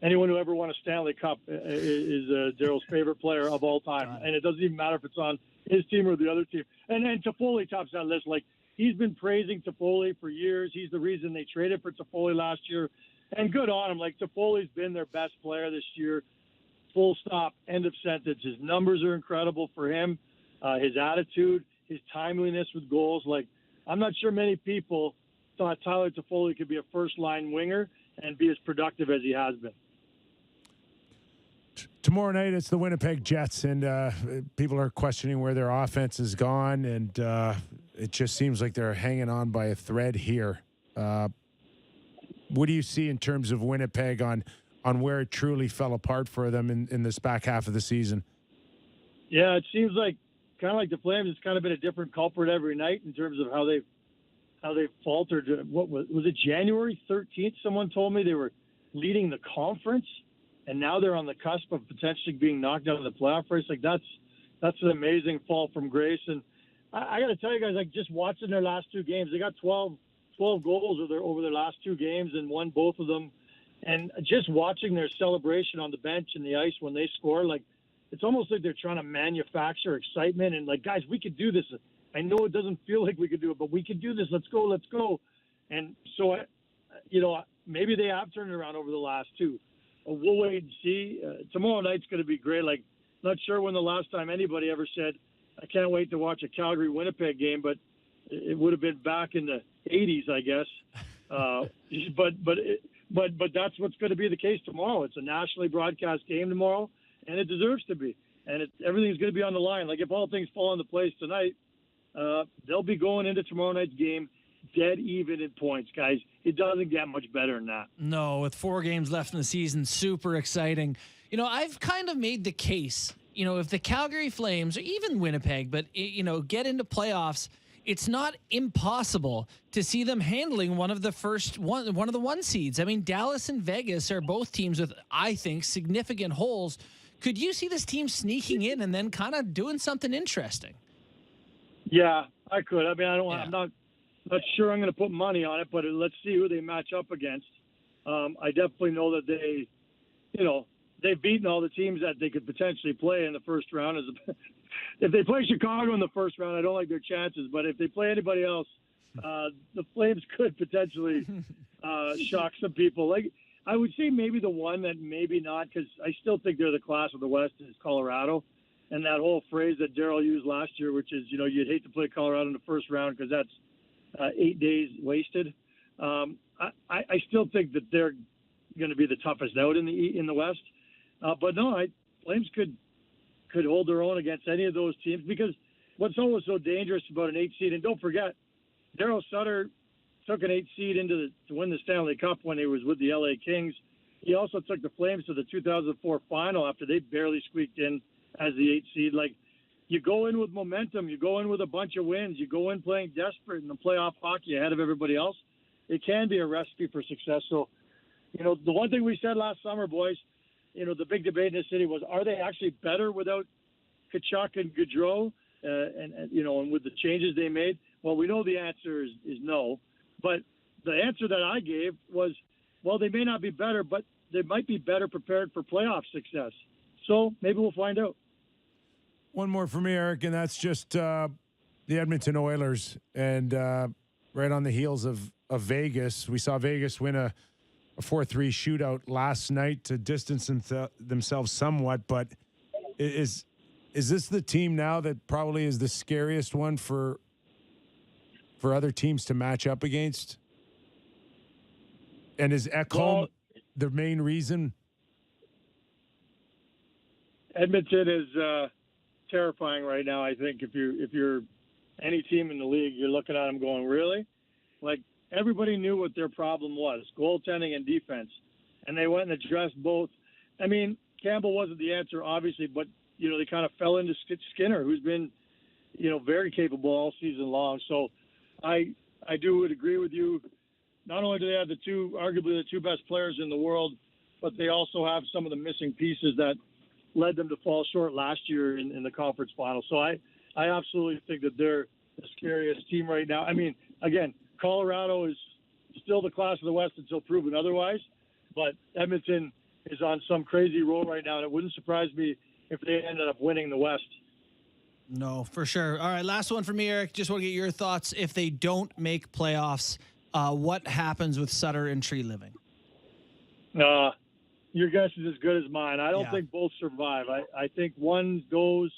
anyone who ever won a Stanley Cup is Daryl's favorite player of all time. And it doesn't even matter if it's on his team or the other team. And Toffoli tops that list. Like, he's been praising Toffoli for years. He's the reason they traded for Toffoli last year. And good on him. Like, Toffoli's been their best player this year. Full stop, end of sentence. His numbers are incredible for him. His attitude, his timeliness with goals. Like, I'm not sure many people thought Tyler Toffoli could be a first-line winger and be as productive as he has been. Tomorrow night, it's the Winnipeg Jets, and people are questioning where their offense has gone, and it just seems like they're hanging on by a thread here. What do you see in terms of Winnipeg on where it truly fell apart for them in this back half of the season? Yeah, it seems like kind of like the Flames. It's kind of been a different culprit every night in terms of how they've faltered. What was it? January 13th? Someone told me they were leading the conference, and now they're on the cusp of potentially being knocked out of the playoff race. Like, that's an amazing fall from grace. And I got to tell you guys, like, just watching their last two games, they got 12 goals over their last two games and won both of them. And just watching their celebration on the bench and the ice when they score, like, it's almost like they're trying to manufacture excitement and, like, guys, we could do this. I know it doesn't feel like we could do it, but we could do this. Let's go. And so, maybe they have turned it around over the last two. We'll wait and see. Tomorrow night's going to be great. Like, not sure when the last time anybody ever said, I can't wait to watch a Calgary-Winnipeg game, but it would have been back in the 80s, I guess. But that's what's going to be the case tomorrow. It's a nationally broadcast game tomorrow, and it deserves to be. And everything's going to be on the line. Like, if all things fall into place tonight, they'll be going into tomorrow night's game dead even in points, guys. It doesn't get much better than that. No, with 4 games left in the season, super exciting. I've kind of made the case, if the Calgary Flames or even Winnipeg, but, get into playoffs, it's not impossible to see them handling one of the one seeds. I mean, Dallas and Vegas are both teams with, I think, significant holes. Could you see this team sneaking in and then kind of doing something interesting? Yeah, I could. I mean, I'm not sure I'm going to put money on it, but let's see who they match up against. I definitely know that they've beaten all the teams that they could potentially play in the first round. If they play Chicago in the first round, I don't like their chances. But if they play anybody else, the Flames could potentially shock some people. Like, I would say maybe the one that maybe not, because I still think they're the class of the West, is Colorado. And that whole phrase that Darryl used last year, which is, you'd hate to play Colorado in the first round because that's 8 days wasted. I still think that they're going to be the toughest out in the West. But no, Flames could hold their own against any of those teams, because what's always so dangerous about an 8 seed, and don't forget, Darryl Sutter took an 8 seed to win the Stanley Cup when he was with the LA Kings. He also took the Flames to the 2004 final after they barely squeaked in as the 8 seed. Like, you go in with momentum, you go in with a bunch of wins, you go in playing desperate in the playoff hockey ahead of everybody else. It can be a recipe for success. So, the one thing we said last summer, boys, the big debate in the city was, are they actually better without Tkachuk and Gaudreau, and with the changes they made? Well, we know the answer is no. But the answer that I gave was, well, they may not be better, but they might be better prepared for playoff success. So maybe we'll find out. One more for me, Eric, and that's just the Edmonton Oilers. And right on the heels of Vegas, we saw Vegas win a 4-3 shootout last night to distance themselves somewhat. But is this the team now that probably is the scariest one for other teams to match up against? And is Ekholm the main reason? Edmonton is terrifying right now. I think if you're any team in the league, you're looking at them going, really? Like, everybody knew what their problem was, goaltending and defense, and they went and addressed both. I mean, Campbell wasn't the answer, obviously, but, they kind of fell into Skinner, who's been, very capable all season long. So I would agree with you. Not only do they have arguably the two best players in the world, but they also have some of the missing pieces that led them to fall short last year in the conference final. So I absolutely think that they're the scariest team right now. I mean, again, Colorado is still the class of the West until proven otherwise, but Edmonton is on some crazy roll right now, and it wouldn't surprise me if they ended up winning the West. No, for sure. All right, last one for me, Eric. Just want to get your thoughts. If they don't make playoffs, what happens with Sutter and Tree Living? Your guess is as good as mine. I don't think both survive. I think one goes,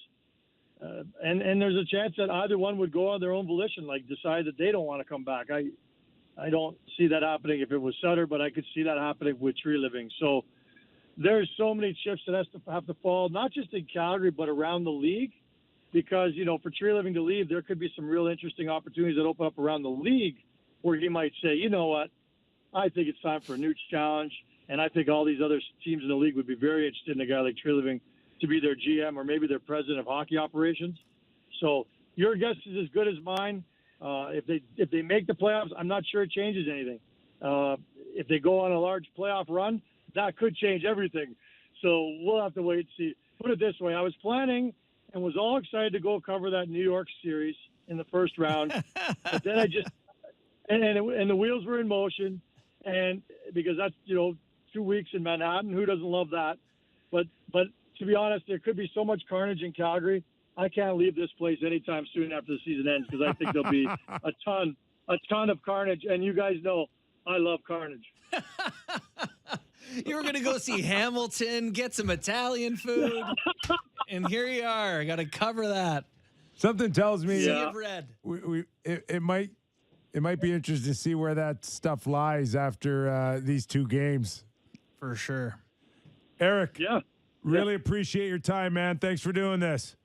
and there's a chance that either one would go on their own volition, like decide that they don't want to come back. I don't see that happening if it was Sutter, but I could see that happening with Tree Living. So there's so many chips that have to fall, not just in Calgary, but around the league. Because, for Tree Living to leave, there could be some real interesting opportunities that open up around the league where he might say, you know what, I think it's time for a new challenge. And I think all these other teams in the league would be very interested in a guy like Tree Living to be their GM or maybe their president of hockey operations. So your guess is as good as mine. If they make the playoffs, I'm not sure it changes anything. If they go on a large playoff run, that could change everything. So we'll have to wait and see. Put it this way, I was planning and was all excited to go cover that New York series in the first round. But then and the wheels were in motion. And because that's, 2 weeks in Manhattan, who doesn't love that? But to be honest, there could be so much carnage in Calgary. I can't leave this place anytime soon after the season ends because I think there'll be a ton of carnage. And you guys know I love carnage. You were going to go see Hamilton, get some Italian food, and here you are. I got to cover that. Something tells me It might be interesting to see where that stuff lies after these two games. For sure. Eric, really appreciate your time, man. Thanks for doing this.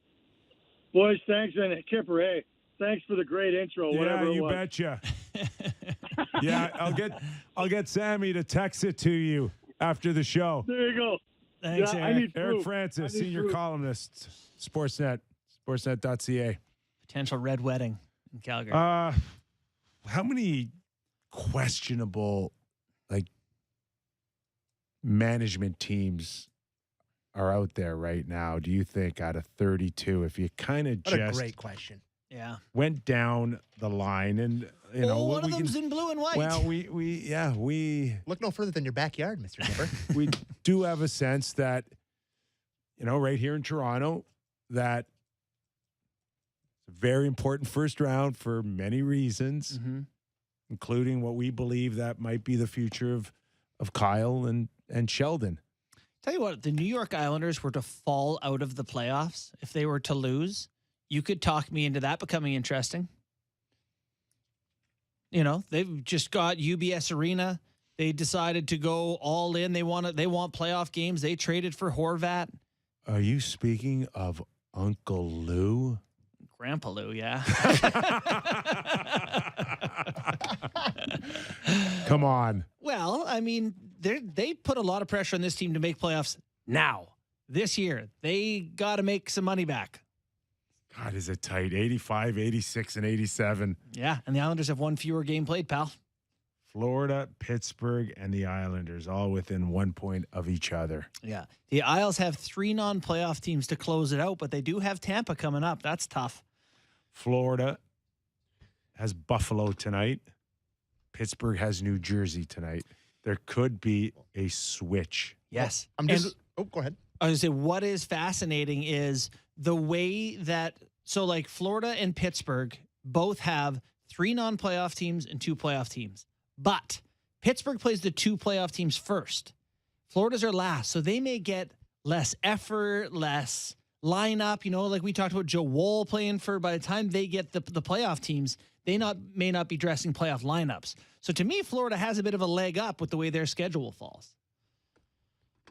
Boys, thanks. And Kyper, hey, thanks for the great intro. Whatever you betcha. I'll get Sammy to text it to you after the show. There you go. Thanks, I Eric. need Eric proof. Francis, senior columnist, Sportsnet, sportsnet.ca. Potential red wedding in Calgary. How many questionable management teams are out there right now, do you think, out of 32? If you kind of What a great question. Yeah. went down the line, and one of them's in blue and white. Well, we look no further than your backyard, Mr. Kyper. we do have a sense that right here in Toronto, that it's a very important first round for many reasons, including what we believe that might be the future of Kyle and Sheldon. Tell you what, the New York Islanders were to fall out of the playoffs, if they were to lose, you could talk me into that becoming interesting. They've just got UBS Arena. They decided to go all in. They want playoff games. They traded for Horvat. Are you speaking of Uncle Lou? Grandpa Lou, yeah. Come on. Well, I mean, they put a lot of pressure on this team to make playoffs now, this year. They got to make some money back. God, is it tight? 85, 86, and 87. Yeah, and the Islanders have one fewer game played, pal. Florida, Pittsburgh, and the Islanders all within 1 point of each other. Yeah. The Isles have 3 non-playoff teams to close it out, but they do have Tampa coming up. That's tough. Florida has Buffalo tonight. Pittsburgh has New Jersey tonight. There could be a switch. Yes. Go ahead. I was going to say, what is fascinating is the way that, Florida and Pittsburgh both have 3 non-playoff teams and 2 playoff teams. But Pittsburgh plays the 2 playoff teams first. Florida's are last, so they may get less effort, less lineup. Like we talked about Joe Woll playing for, by the time they get the playoff teams, they may not be dressing playoff lineups. So to me, Florida has a bit of a leg up with the way their schedule falls.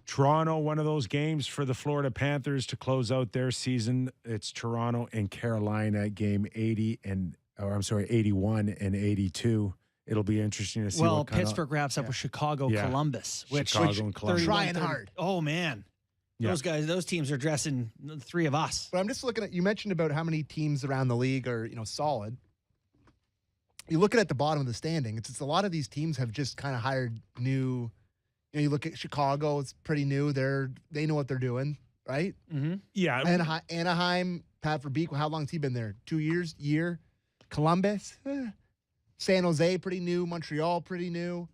Toronto, one of those games for the Florida Panthers to close out their season. It's Toronto and Carolina, game 81 and 82. It'll be interesting to see. Well, Pittsburgh wraps up with Chicago, Columbus, which and Columbus. Trying hard. Oh man, those teams are dressing the 3 of us. But I'm just looking at, you mentioned about how many teams around the league are solid. You're looking at the bottom of the standing. It's a lot of these teams have just kind of hired new. You look at Chicago; it's pretty new. They know what they're doing, right? Mm-hmm. Yeah. Anaheim, Pat Verbeek. How long's he been there? 2 years? Year. Columbus. San Jose, pretty new. Montreal, pretty new.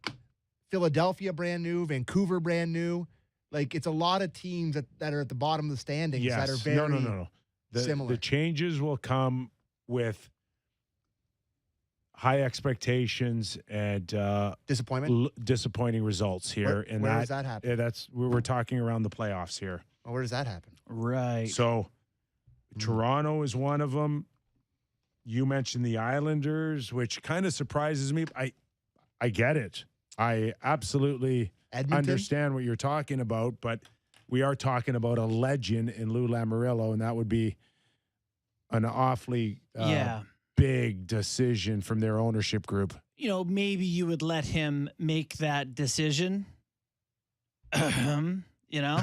Philadelphia, brand new. Vancouver, brand new. It's a lot of teams that are at the bottom of the standings that are very. No. Similar. The changes will come with high expectations and disappointment, disappointing results here. Where does that happen? That's we're talking around the playoffs here. Well, where does that happen? Right. So Toronto is one of them. You mentioned the Islanders, which kind of surprises me. I get it. I absolutely understand what you're talking about, but we are talking about a legend in Lou Lamoriello, and that would be an awfully big decision from their ownership group. You know, maybe you would let him make that decision. You know?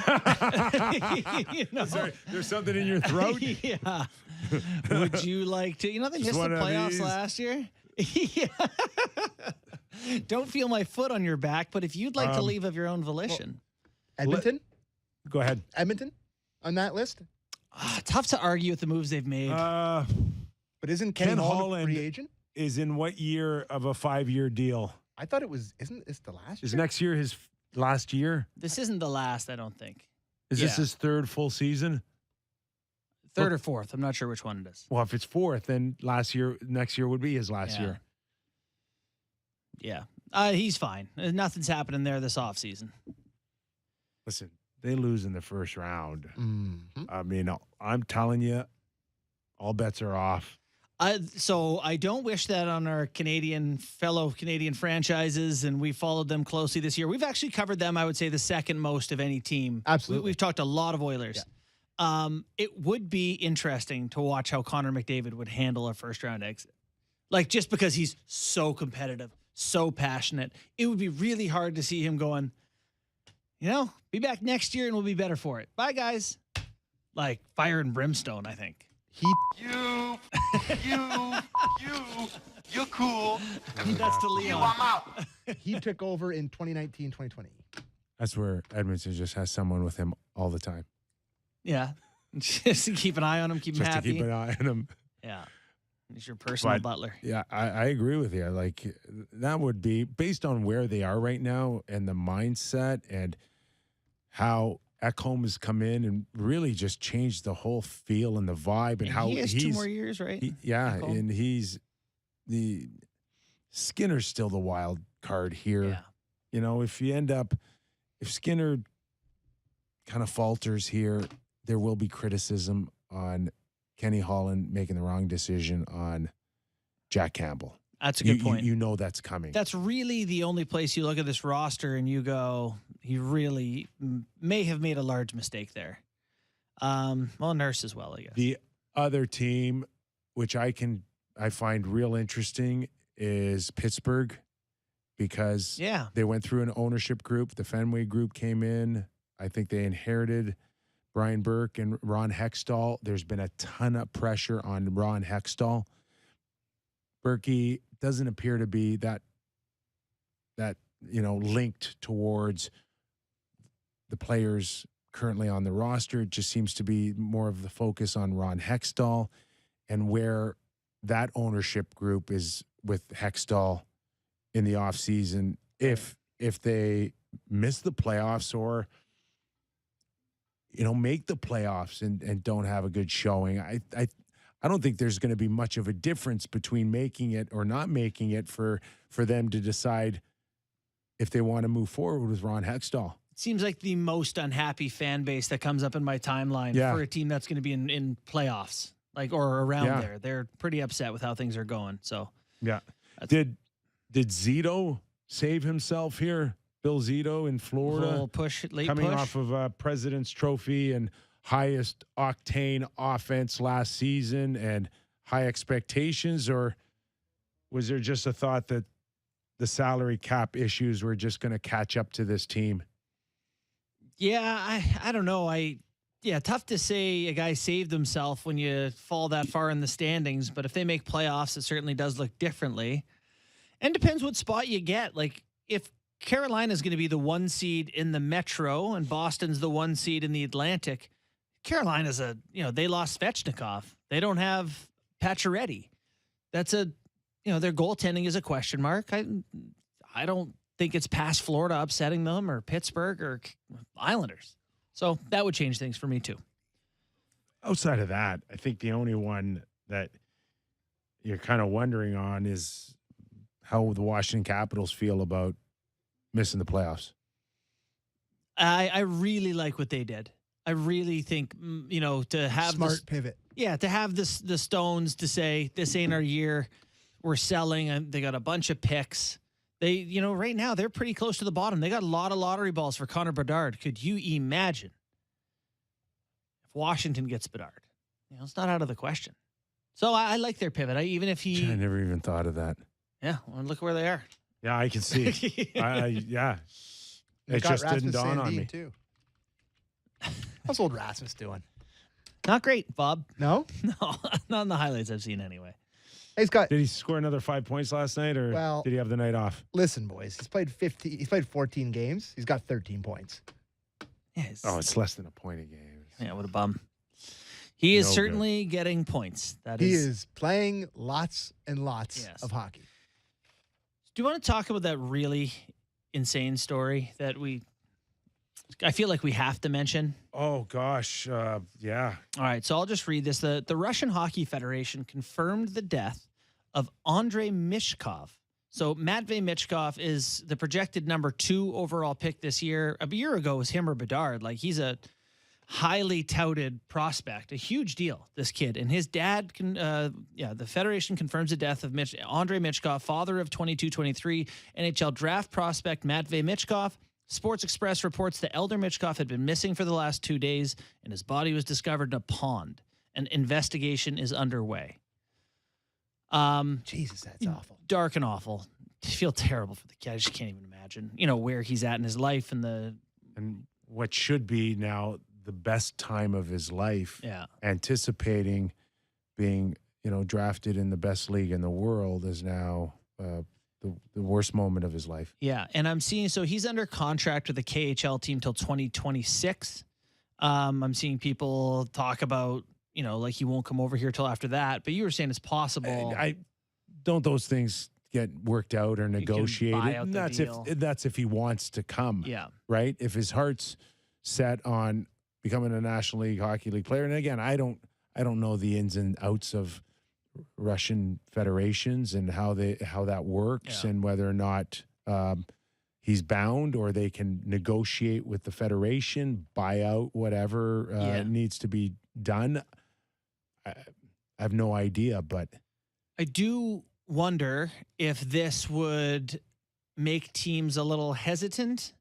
There's something in your throat? Yeah. Would you like to? You know, they missed the playoffs last year. Yeah. Don't feel my foot on your back, but if you'd like to leave of your own volition. Edmonton? Go ahead. Edmonton on that list? Tough to argue with the moves they've made. But isn't Ken Holland free agent? Is in what year of a 5-year deal? I thought it was, isn't this the last year? Is next year his last year? This isn't the last, I don't think. Is this his third full season? Third or fourth. I'm not sure which one it is. Well, if it's fourth, then next year would be his last year. Yeah. He's fine. Nothing's happening there this offseason. Listen, they lose in the first round. Mm-hmm. I mean, I'm telling you, all bets are off. So I don't wish that on our fellow Canadian franchises, and we followed them closely this year. We've actually covered them, I would say, the second most of any team. Absolutely. We've talked a lot of Oilers. Yeah. It would be interesting to watch how Connor McDavid would handle a first-round exit. Like, just because he's so competitive, so passionate, it would be really hard to see him going, be back next year and we'll be better for it. Bye, guys. Like, fire and brimstone, I think. You're cool. That's the Leon. I'm out. He took over in 2019, 2020. That's where Edmonton just has someone with him all the time. Yeah. Just to keep an eye on him, keep him Just happy. to keep an eye on him. Yeah. He's your personal butler. Yeah, I agree with you. Like, that would be based on where they are right now and the mindset and how Ekholm has come in and really just changed the whole feel and the vibe and how he has 2 more years, right? And he's the Skinner's still the wild card here. Yeah. If Skinner kind of falters here, there will be criticism on Kenny Holland making the wrong decision on Jack Campbell. That's a good point. You know that's coming. That's really the only place you look at this roster and you go, he really may have made a large mistake there. Nurse as well, I guess. The other team, which I find real interesting, is Pittsburgh, because they went through an ownership group. The Fenway group came in. I think they inherited Brian Burke and Ron Hextall. There's been a ton of pressure on Ron Hextall. Berkey doesn't appear to be that linked towards the players currently on the roster. It just seems to be more of the focus on Ron Hextall and where that ownership group is with Hextall in the offseason. If they miss the playoffs or make the playoffs and don't have a good showing, I don't think there's going to be much of a difference between making it or not making it for them to decide if they want to move forward with Ron Hextall. It seems like the most unhappy fan base that comes up in my timeline for a team that's going to be in playoffs, or around there. They're pretty upset with how things are going. So did Zito save himself here? Bill Zito in Florida, coming off of a President's Trophy and highest octane offense last season and high expectations, or was there just a thought that the salary cap issues were just going to catch up to this team? Yeah, I don't know. Tough to say a guy saved himself when you fall that far in the standings, but if they make playoffs, it certainly does look differently. And depends what spot you get. Like, if Carolina's going to be the 1 seed in the Metro and Boston's the 1 seed in the Atlantic, Carolina's they lost Svechnikov. They don't have Pacioretty. That's their goaltending is a question mark. I don't think it's past Florida upsetting them or Pittsburgh or Islanders. So that would change things for me too. outside of that, I think the only one that you're kind of wondering on is how the Washington Capitals feel about missing the playoffs. I really like what they did. I really think, to have Smart pivot. Yeah, to have the stones to say, this ain't our year. We're selling, and they got a bunch of picks. They, right now, they're pretty close to the bottom. They got a lot of lottery balls for Connor Bedard. Could you imagine if Washington gets Bedard? It's not out of the question. So I like their pivot. Even if I never even thought of that. Yeah, well, look where they are. Yeah, I can see. Yeah. It just didn't dawn on me. Too. How's old Rasmus doing? Not great, Bob. No? No, not in the highlights I've seen anyway. Did he score another 5 points last night, or did he have the night off? Listen, boys, he's played 14 games. He's got 13 points. Yes. Oh, it's less than a point a game. Yeah, what a bum. He is certainly getting points. He is playing lots and lots of hockey. Do you want to talk about that really insane story that I feel like we have to mention? Oh, gosh. Yeah. All right. So I'll just read this. The Russian Hockey Federation confirmed the death of Andrei Mishkov. So Matvei Michkov is the projected number 2 overall pick this year. A year ago was him or Bedard. Like, he's a highly touted prospect, a huge deal, this kid. And his dad, the Federation confirms the death of Andrei Michkov, father of 22-23 NHL draft prospect Matvei Michkov. Sports Express reports that Elder Michkov had been missing for the last 2 days, and his body was discovered in a pond. An investigation is underway. Jesus, that's awful. Dark and awful. I feel terrible for the kid. I just can't even imagine, where he's at in his life and what should be now the best time of his life. Yeah. Anticipating being, drafted in the best league in the world is now the worst moment of his life. Yeah, and I'm seeing, so he's under contract with the KHL team till 2026. I'm seeing people talk about, like he won't come over here till after that. But you were saying it's possible. Don't those things get worked out or negotiated? buy out the That's deal. that's if he wants to come. Yeah. Right. If his heart's set on becoming a National League Hockey League player, and again, I don't know the ins and outs of Russian federations and how that works, and whether or not he's bound or they can negotiate with the federation, buy out whatever needs to be done. I have no idea, but I do wonder if this would make teams a little hesitant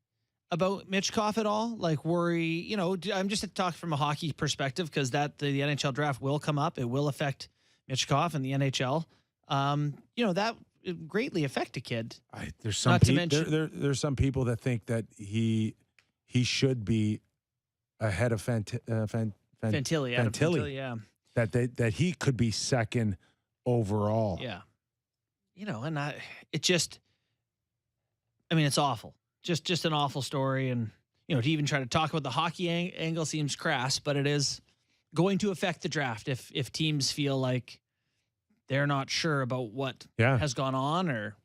about Michkov at all, like worry, I'm just talking from a hockey perspective because the NHL draft will come up. It will affect Michkov and the NHL. That greatly affect a kid. There's some there's some people that think that he should be ahead of Fantilli. Yeah. That he could be second overall. Yeah. And it's awful. Just an awful story. And, to even try to talk about the hockey angle seems crass, but it is going to affect the draft if teams feel like they're not sure about what has gone on or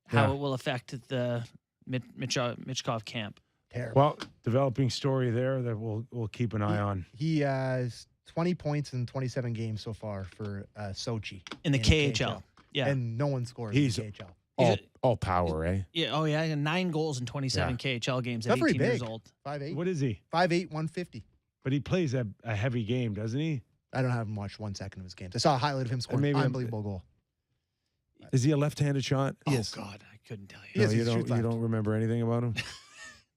how it will affect the Michkov camp. Terrible. Well, developing story there that we'll keep an eye on. He has 20 points in 27 games so far for Sochi. In the KHL. Yeah. And no one scores He's in the KHL. All power, eh? Yeah. Oh, yeah. And 9 goals in 27 KHL games at 18 years old. 5'8". What is he? 5'8", 150. But he plays a heavy game, doesn't he? I don't have him watch 1 second of his games. I saw a highlight of him scoring an unbelievable goal. Is he a left-handed shot? Oh, God. I couldn't tell you. No, you don't remember anything about him?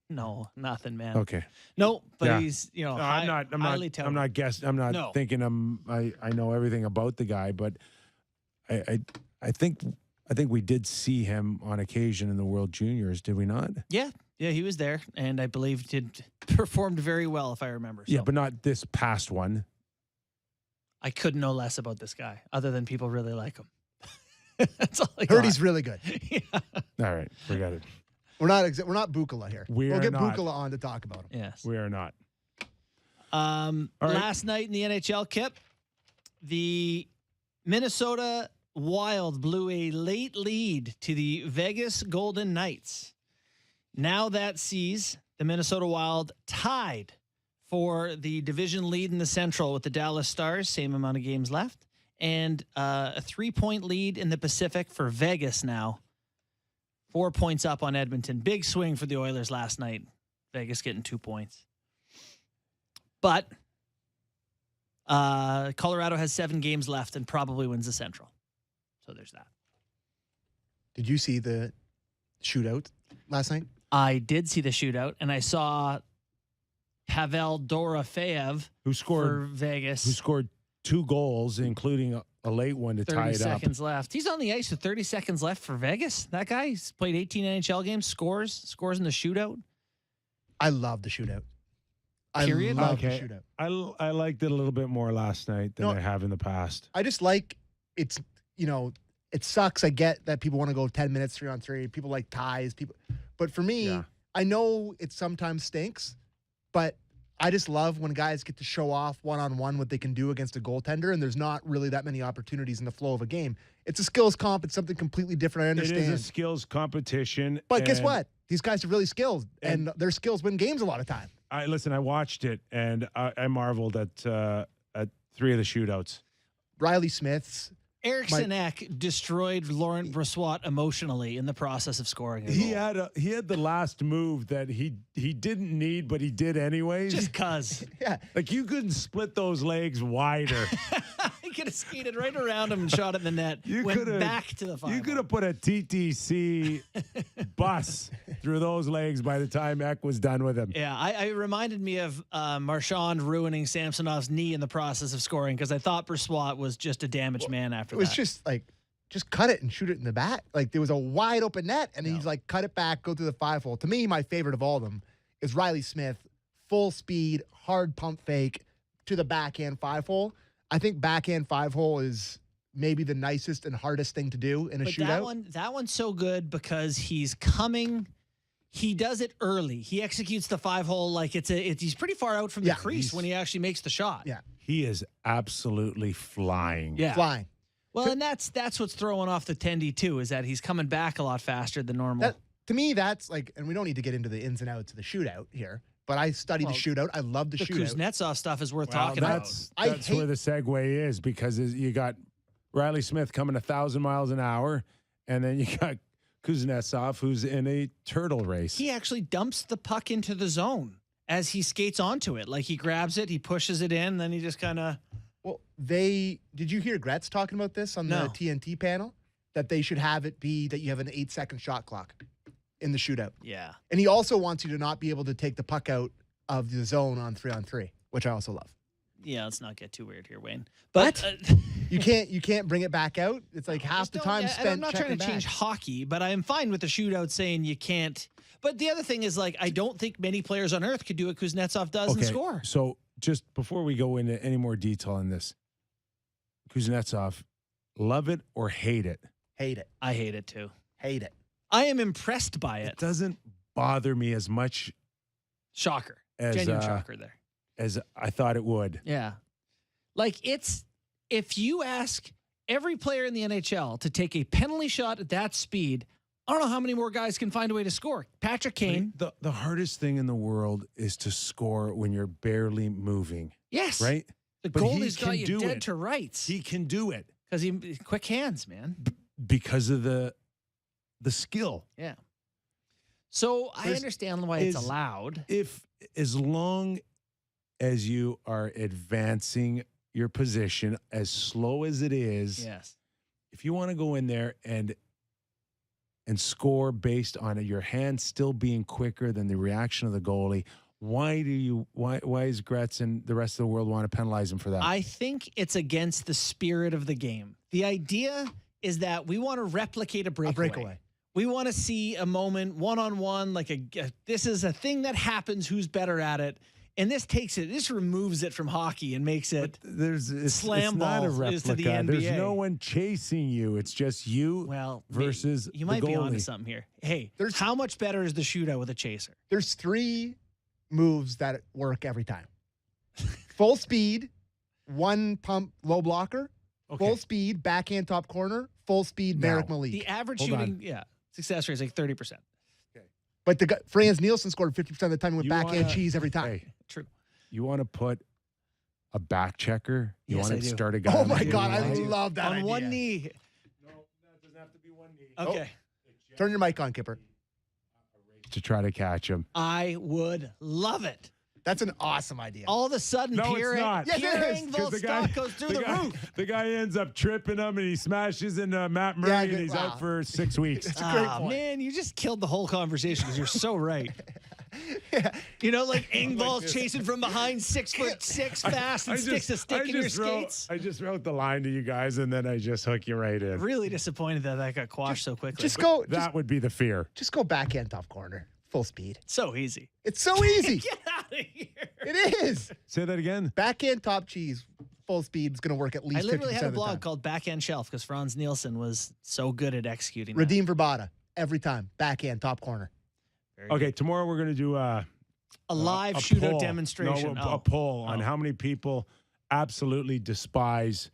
No, nothing, man. Okay. No, but he's, I'm not thinking I know everything about the guy, but I think we did see him on occasion in the World Juniors, did we not? Yeah, he was there, and I believe performed very well, if I remember. So. Yeah, but not this past one. I couldn't know less about this guy, other than people really like him. That's all I heard. He's really good. Yeah. All right, forget it. We're not Bukala here. We'll get not. Bukala on to talk about him. Yes, we are not. Last night in the NHL, Kip, the Minnesota Wild blew a late lead to the Vegas Golden Knights. Now that sees the Minnesota Wild tied for the division lead in the Central with the Dallas Stars, same amount of games left, and a 3-point lead in the Pacific for Vegas now. 4 points up on Edmonton. Big swing for the Oilers last night. Vegas getting 2 points. But Colorado has 7 games left and probably wins the Central. So there's that. Did you see the shootout last night? I did see the shootout, and I saw Pavel Dorofeyev, who scored for Vegas, who scored 2 goals, including a late one to tie it 30 up. seconds left. He's on the ice with 30 seconds left for Vegas. That guy, he's played 18 NHL games, scores in the shootout. I love the shootout. Period? I love Okay. the shootout. I liked it a little bit more last night than I have in the past. I just like it's, it sucks. I get that people want to go 10 minutes 3-on-3. People like ties. But for me, I know it sometimes stinks, but I just love when guys get to show off one-on-one what they can do against a goaltender, and there's not really that many opportunities in the flow of a game. It's a skills comp. It's something completely different. I understand. It is a skills competition. But guess what? These guys are really skilled, and their skills win games a lot of time. I watched it, and I marveled at 3 of the shootouts. Riley Smith's. Eriksson Ek destroyed Laurent Brossoit emotionally in the process of scoring a goal. He had the last move that he didn't need, but he did anyways. Just cuz. Yeah. Like, you couldn't split those legs wider. He could have skated right around him and shot it in the net. Went back to the final. You could have put a TTC bus through those legs by the time Ek was done with him. Yeah, I reminded me of Marchand ruining Samsonov's knee in the process of scoring because I thought Brossoit was just a damaged man after that. It was just cut it and shoot it in the back. Like, there was a wide open net, and he's like, cut it back, go through the 5-hole. To me, my favorite of all of them is Riley Smith, full speed, hard pump fake to the backhand 5-hole. I think backhand 5-hole is maybe the nicest and hardest thing to do in a shootout. That one's so good because he's coming. He does it early. He executes the 5-hole like he's pretty far out from the crease when he actually makes the shot. Yeah. He is absolutely flying. Yeah. Flying. Well, and that's what's throwing off the tendy too, is that he's coming back a lot faster than normal. To me, that's like, and we don't need to get into the ins and outs of the shootout here, but I studied the shootout. I love the shootout. The Kuznetsov stuff is worth talking about. That's where the segue is, because you got Riley Smith coming 1,000 miles an hour, and then you got Kuznetsov, who's in a turtle race. He actually dumps the puck into the zone as he skates onto it. Like, he grabs it, he pushes it in, then he just kind of... Well, did you hear Gretz talking about this on the TNT panel? That they should have it be that you have an 8-second shot clock in the shootout. Yeah. And he also wants you to not be able to take the puck out of the zone on 3-on-3, which I also love. Yeah, let's not get too weird here, Wayne. But you can't bring it back out. It's like half the time spent. I'm not trying to change hockey, but I am fine with the shootout saying you can't. But the other thing is, like, I don't think many players on earth could do what Kuznetsov does and score. So just before we go into any more detail on this, Kuznetsov, love it or hate it? Hate it. I hate it too. Hate it. I am impressed by it. It doesn't bother me as much. Shocker. As, Genuine shocker there. As I thought it would. Yeah. Like, if you ask every player in the NHL to take a penalty shot at that speed, I don't know how many more guys can find a way to score. Patrick Kane. The hardest thing in the world is to score when you're barely moving. Yes. Right? The But goalie's he got can you do dead it. to rights. He can do it. Because he quick hands, man. Because of the skill. Yeah. So I understand why it's allowed. As long as you are advancing your position as slow as it is. Yes. If you want to go in there and score based on your hand still being quicker than the reaction of the goalie, why is Gretz and the rest of the world want to penalize him for that? I think it's against the spirit of the game. The idea is that we want to replicate a breakaway. We want to see a moment one-on-one, like this is a thing that happens, who's better at it. And this removes it from hockey and makes it slam not a ball replica. is to the NBA. There's no one chasing you. It's just you versus you might the be goalie. onto something here. Hey, how much better is the shootout with a chaser? There's 3 moves that work every time. Full speed, 1 pump low blocker, full speed, backhand top corner, full speed, Merrick Malik. The average shooting success rate is like 30%. But Franz Nielsen scored 50% of the time with backhand cheese every time. True. You want to put a back checker? You Yes, want I to do. start a guy? Oh on my the God, I line? love that On idea. one knee. No, that doesn't have to be one knee. Okay. Turn your mic on, Kyper. To try to catch him. I would love it. That's an awesome idea. All of a sudden, No, Pierre, it's not. Yes, it Pierre is. Engvall's stock goes through the roof. The guy ends up tripping him and he smashes into Matt Murray Yeah, and good- he's wow. out for 6 weeks. That's a great point. Man, you just killed the whole conversation because you're so right. You know, like Engvall's chasing from behind, 6'6", fast, and sticks a stick in your skates. I just wrote the line to you guys and then I just hook you right in. Really disappointed that got quashed so quickly. That would be the fear. Just go backhand top corner, full speed. So easy. It's so easy. Get out of here. It is. Say that again. Backhand top cheese, full speed is going to work at least I literally 50% had a of the blog time. called Backhand Shelf because Franz Nielsen was so good at executing that. Redeem Verbata every time. Backhand top corner. Okay, tomorrow we're going to do A live shootout poll. demonstration. No, a poll on how many people absolutely despise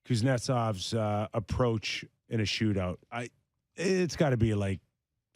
Kuznetsov's approach in a shootout. It's got to be like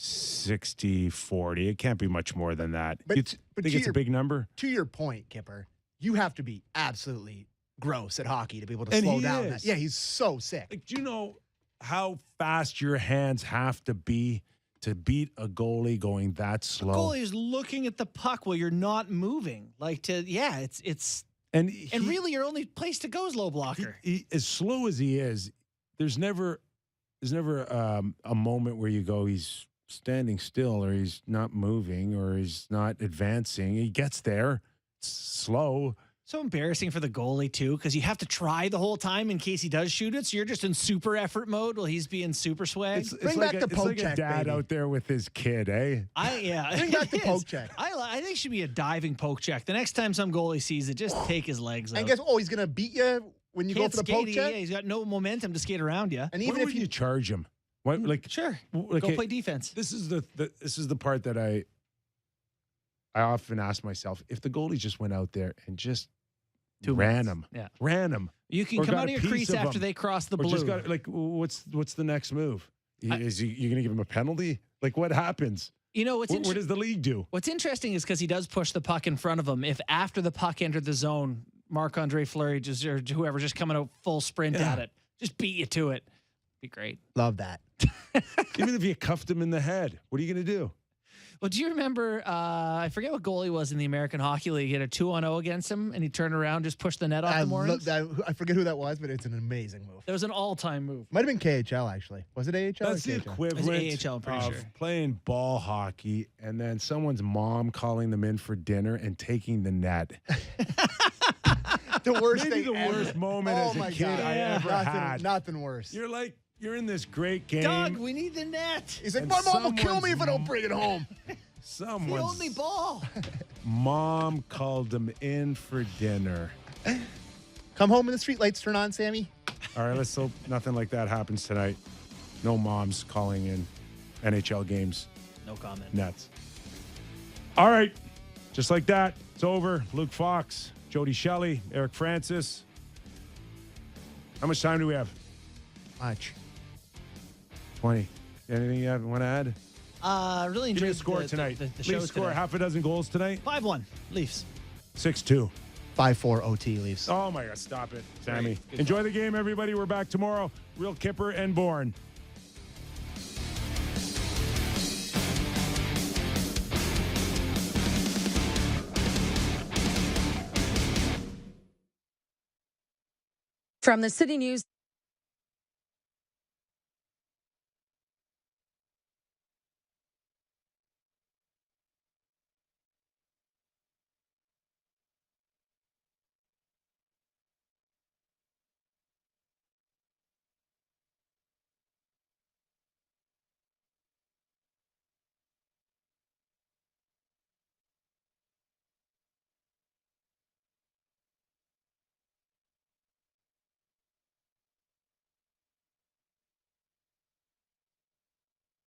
60-40. It can't be much more than that. But- You but think to it's a your- big number? To your point, Kyper, you have to be absolutely gross at hockey to be able to And slow he down is. that. Yeah, he's so sick. Like, do you know how fast your hands have to be to beat a goalie going that slow? Goalie is looking at the puck while you're not moving. It's And really your only place to go is low blocker. As slow as he is, there's never a moment where you go, he's standing still or he's not moving or he's not advancing. He gets there, it's slow. So embarrassing for the goalie too, because you have to try the whole time in case he does shoot it. So you're just in super effort mode while he's being super swag. It's like a dad out there with his kid, eh? Bring back the poke check. I think it should be a diving poke check. The next time some goalie sees it, just take his legs out. And guess, he's going to beat you when you Can't go for the skate, poke check? Yeah, he's got no momentum to skate around you. And What even if would you charge him? What, like, Sure. like, Go play defense. This is the part that I often ask myself: if the goalie just went out there and just ran him, You can or come got out a of your piece crease of after him, they cross the or blue. just got, like, what's the next move? You going to give him a penalty? Like, what happens? You know, what does the league do? What's interesting is because he does push the puck in front of him. If after the puck entered the zone, Marc-Andre Fleury or whoever just coming out full sprint at it, just beat you to it. Be great. Love that. Even if you cuffed him in the head, what are you going to do? Well, do you remember, I forget what goal he was in the American Hockey League. He had a 2-on-0 against him, and he turned around, just pushed the net off the moorings. I forget who that was, but it's an amazing move. That was an all-time move. Might have been KHL, actually. Was it AHL? That's the or KHL? equivalent It was AHL, I'm pretty of sure. playing ball hockey and then someone's mom calling them in for dinner and taking the net. The worst Maybe thing the ever. worst moment Oh as a my kid God. I ever had. Nothing worse. You're in this great game. Doug, we need the net. He's like, and my mom will kill me if I someone's don't bring it home. The Someone's only ball. mom called them in for dinner. Come home and the street lights turn on, Sammy. All right, let's hope nothing like that happens tonight. No moms calling in NHL games. No comment. Nets. All right. Just like that, it's over. Luke Fox, Jody Shelley, Eric Francis. How much time do we have? Much. 20. Anything you want to add? Really Give me enjoyed a score tonight. The show Leafs score today. half a dozen goals tonight. 5-1 Leafs. 6-2. 5-4 OT Leafs. Oh, my God. Stop it, Sammy. Good Enjoy call. the game, everybody. We're back tomorrow. Real Kyper and Bourne. From the City News.